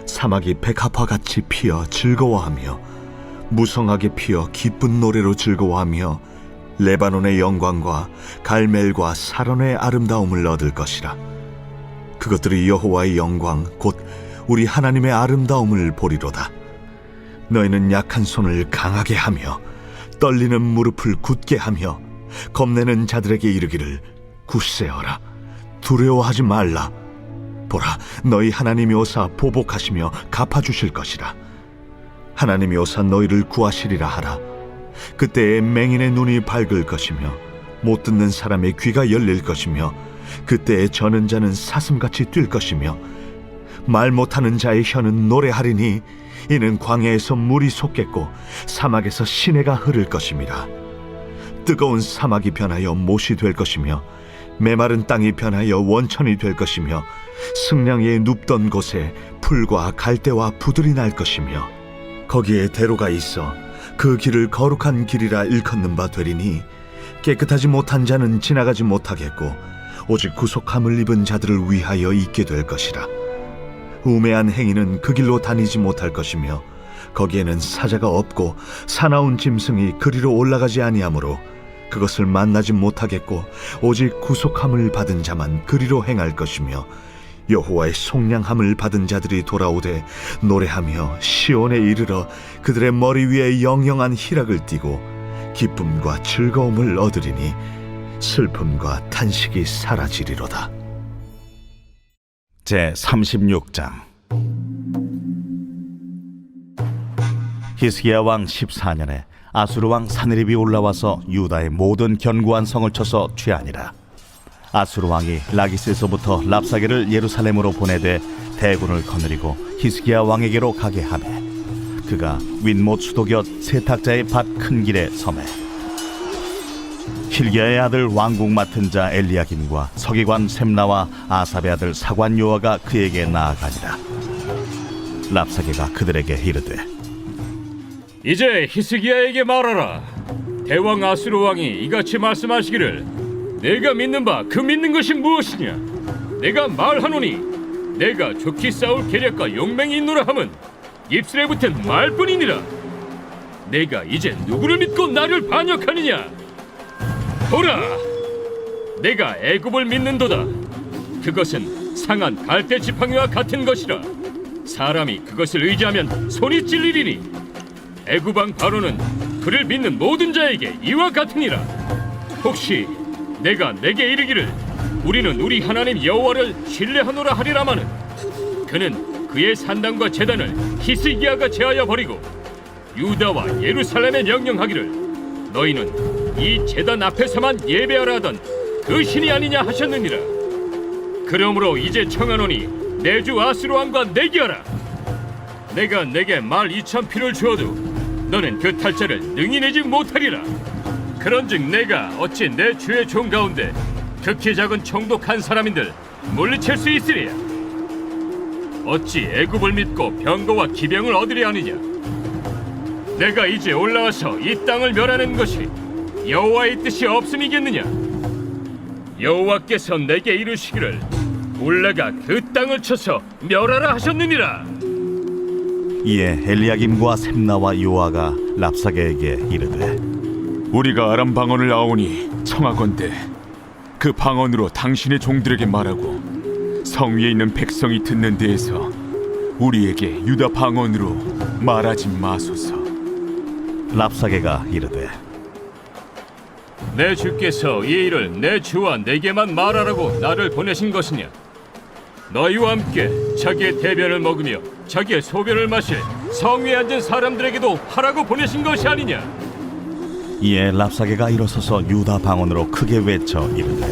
사막이 백합화같이 피어 즐거워하며 무성하게 피어 기쁜 노래로 즐거워하며 레바논의 영광과 갈멜과 사론의 아름다움을 얻을 것이라. 그것들이 여호와의 영광 곧 우리 하나님의 아름다움을 보리로다. 너희는 약한 손을 강하게 하며 떨리는 무릎을 굳게 하며 겁내는 자들에게 이르기를 굳세어라, 두려워하지 말라. 보라, 너희 하나님이 오사 보복하시며 갚아주실 것이라. 하나님이 오사 너희를 구하시리라 하라. 그때에 맹인의 눈이 밝을 것이며 못 듣는 사람의 귀가 열릴 것이며 그때에 저는 자는 사슴같이 뛸 것이며 말 못하는 자의 혀는 노래하리니 이는 광야에서 물이 솟겠고 사막에서 시내가 흐를 것임이라. 뜨거운 사막이 변하여 못이 될 것이며 메마른 땅이 변하여 원천이 될 것이며 승량이 눕던 곳에 풀과 갈대와 부들이 날 것이며 거기에 대로가 있어 그 길을 거룩한 길이라 일컫는 바 되리니 깨끗하지 못한 자는 지나가지 못하겠고 오직 구속함을 입은 자들을 위하여 있게 될 것이라. 우매한 행위는 그 길로 다니지 못할 것이며 거기에는 사자가 없고 사나운 짐승이 그리로 올라가지 아니하므로 그것을 만나지 못하겠고 오직 구속함을 받은 자만 그리로 행할 것이며 여호와의 속량함을 받은 자들이 돌아오되 노래하며 시온에 이르러 그들의 머리 위에 영영한 희락을 띠고 기쁨과 즐거움을 얻으리니 슬픔과 탄식이 사라지리로다. 제 36장. 히스기야 왕 14년에 아수르 왕 사느립이 올라와서 유다의 모든 견고한 성을 쳐서 취하니라. 아수르 왕이 라기스에서부터 랍사게를 예루살렘으로 보내되 대군을 거느리고 히스기야 왕에게로 가게 하매 그가 윗못 수도곁 세탁자의 밭 큰 길에 서매 hil기야의 아들 왕궁 맡은 자 엘리야김과 서기관 셈나와 아삽의 아들 사관 요아가 그에게 나아가니라. 랍사게가 그들에게 이르되 이제 히스기야에게 말하라. 대왕 아수르 왕이 이같이 말씀하시기를 내가 믿는 바 그 믿는 것이 무엇이냐. 내가 말하노니 내가 좋게 싸울 계략과 용맹이 있노라 함은 입술에 붙은 말뿐이니라. 내가 이제 누구를 믿고 나를 반역하느냐. 보라, 내가 애굽을 믿는도다. 그것은 상한 갈대 지팡이와 같은 것이라. 사람이 그것을 의지하면 손이 찔리리니 애굽 왕 바로는 그를 믿는 모든 자에게 이와 같으니라. 혹시 내가 내게 이르기를 우리는 우리 하나님 여호와를 신뢰하노라 하리라마는 그는 그의 산당과 제단을 히스기야가 제하여 버리고 유다와 예루살렘에 명령하기를 너희는 이 제단 앞에서만 예배하라 하던 그 신이 아니냐 하셨느니라. 그러므로 이제 청하노니 내 주 아수르 왕과 내기하라. 내가 내게 말 2,000필을 주어도 너는 그 탈자를 능히 내지 못하리라. 그런즉 내가 어찌 내 주의 종 가운데 극히 작은 총독한 사람인들 물리칠 수 있으랴. 어찌 애굽을 믿고 병거와 기병을 얻으려 하느냐. 내가 이제 올라와서 이 땅을 멸하는 것이 여호와의 뜻이 없음이겠느냐. 여호와께서 내게 이르시기를 올라가 그 땅을 쳐서 멸하라 하셨느니라. 이에 엘리야김과 셈나와 요아가 랍사게에게 이르되 우리가 아람 방언을 아오니 청하건대 그 방언으로 당신의 종들에게 말하고 성 위에 있는 백성이 듣는 데에서 우리에게 유다 방언으로 말하지 마소서. 랍사게가 이르되 내 주께서 이 일을 내 주와 내게만 말하라고 나를 보내신 것이냐. 너희와 함께 자기의 대변을 먹으며 자기의 소변을 마실 성 위에 앉은 사람들에게도 하라고 보내신 것이 아니냐. 이에 랍사게가 일어서서 유다 방언으로 크게 외쳐 이르되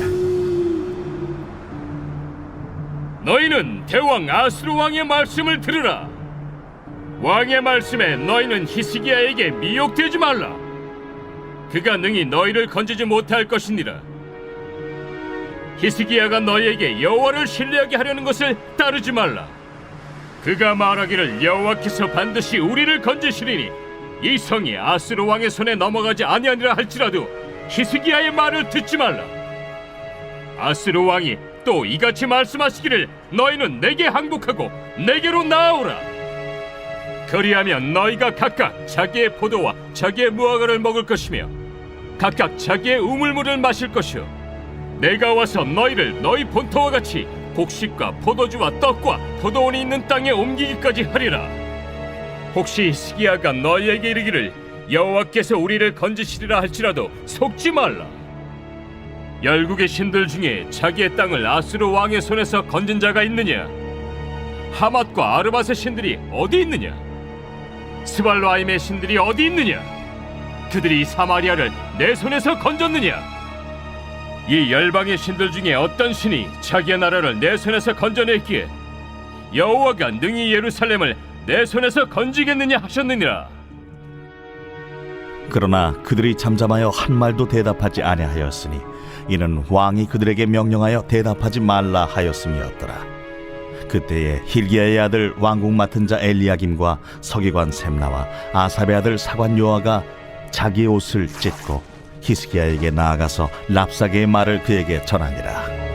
너희는 대왕 아수르 왕의 말씀을 들으라. 왕의 말씀에 너희는 히스기야에게 미혹되지 말라. 그가 능히 너희를 건지지 못할 것이니라. 히스기야가 너희에게 여호와를 신뢰하게 하려는 것을 따르지 말라. 그가 말하기를 여호와께서 반드시 우리를 건지시리니 이 성이 아수르 왕의 손에 넘어가지 아니하니라 할지라도 히스기야의 말을 듣지 말라. 아수르 왕이 또 이같이 말씀하시기를 너희는 내게 항복하고 내게로 나아오라. 그리하면 너희가 각각 자기의 포도와 자기의 무화과를 먹을 것이며 각각 자기의 우물물을 마실 것이요 내가 와서 너희를 너희 본토와 같이 곡식과 포도주와 떡과 포도원이 있는 땅에 옮기기까지 하리라. 혹시 시기야가 너희에게 이르기를 여호와께서 우리를 건지시리라 할지라도 속지 말라. 열국의 신들 중에 자기의 땅을 아수르 왕의 손에서 건진 자가 있느냐? 하맛과 아르밧의 신들이 어디 있느냐? 스발라임의 신들이 어디 있느냐? 그들이 사마리아를 내 손에서 건졌느냐? 이 열방의 신들 중에 어떤 신이 자기의 나라를 내 손에서 건져냈기에 여호와가 능히 예루살렘을 내 손에서 건지겠느냐 하셨느니라. 그러나 그들이 잠잠하여 한 말도 대답하지 아니하였으니 이는 왕이 그들에게 명령하여 대답하지 말라 하였음이었더라. 그때에 힐기야의 아들 왕궁 맡은 자 엘리야김과 서기관 셈나와 아삽의 아들 사관 요아가 자기의 옷을 찢고 히스기야에게 나아가서 랍사게의 말을 그에게 전하니라.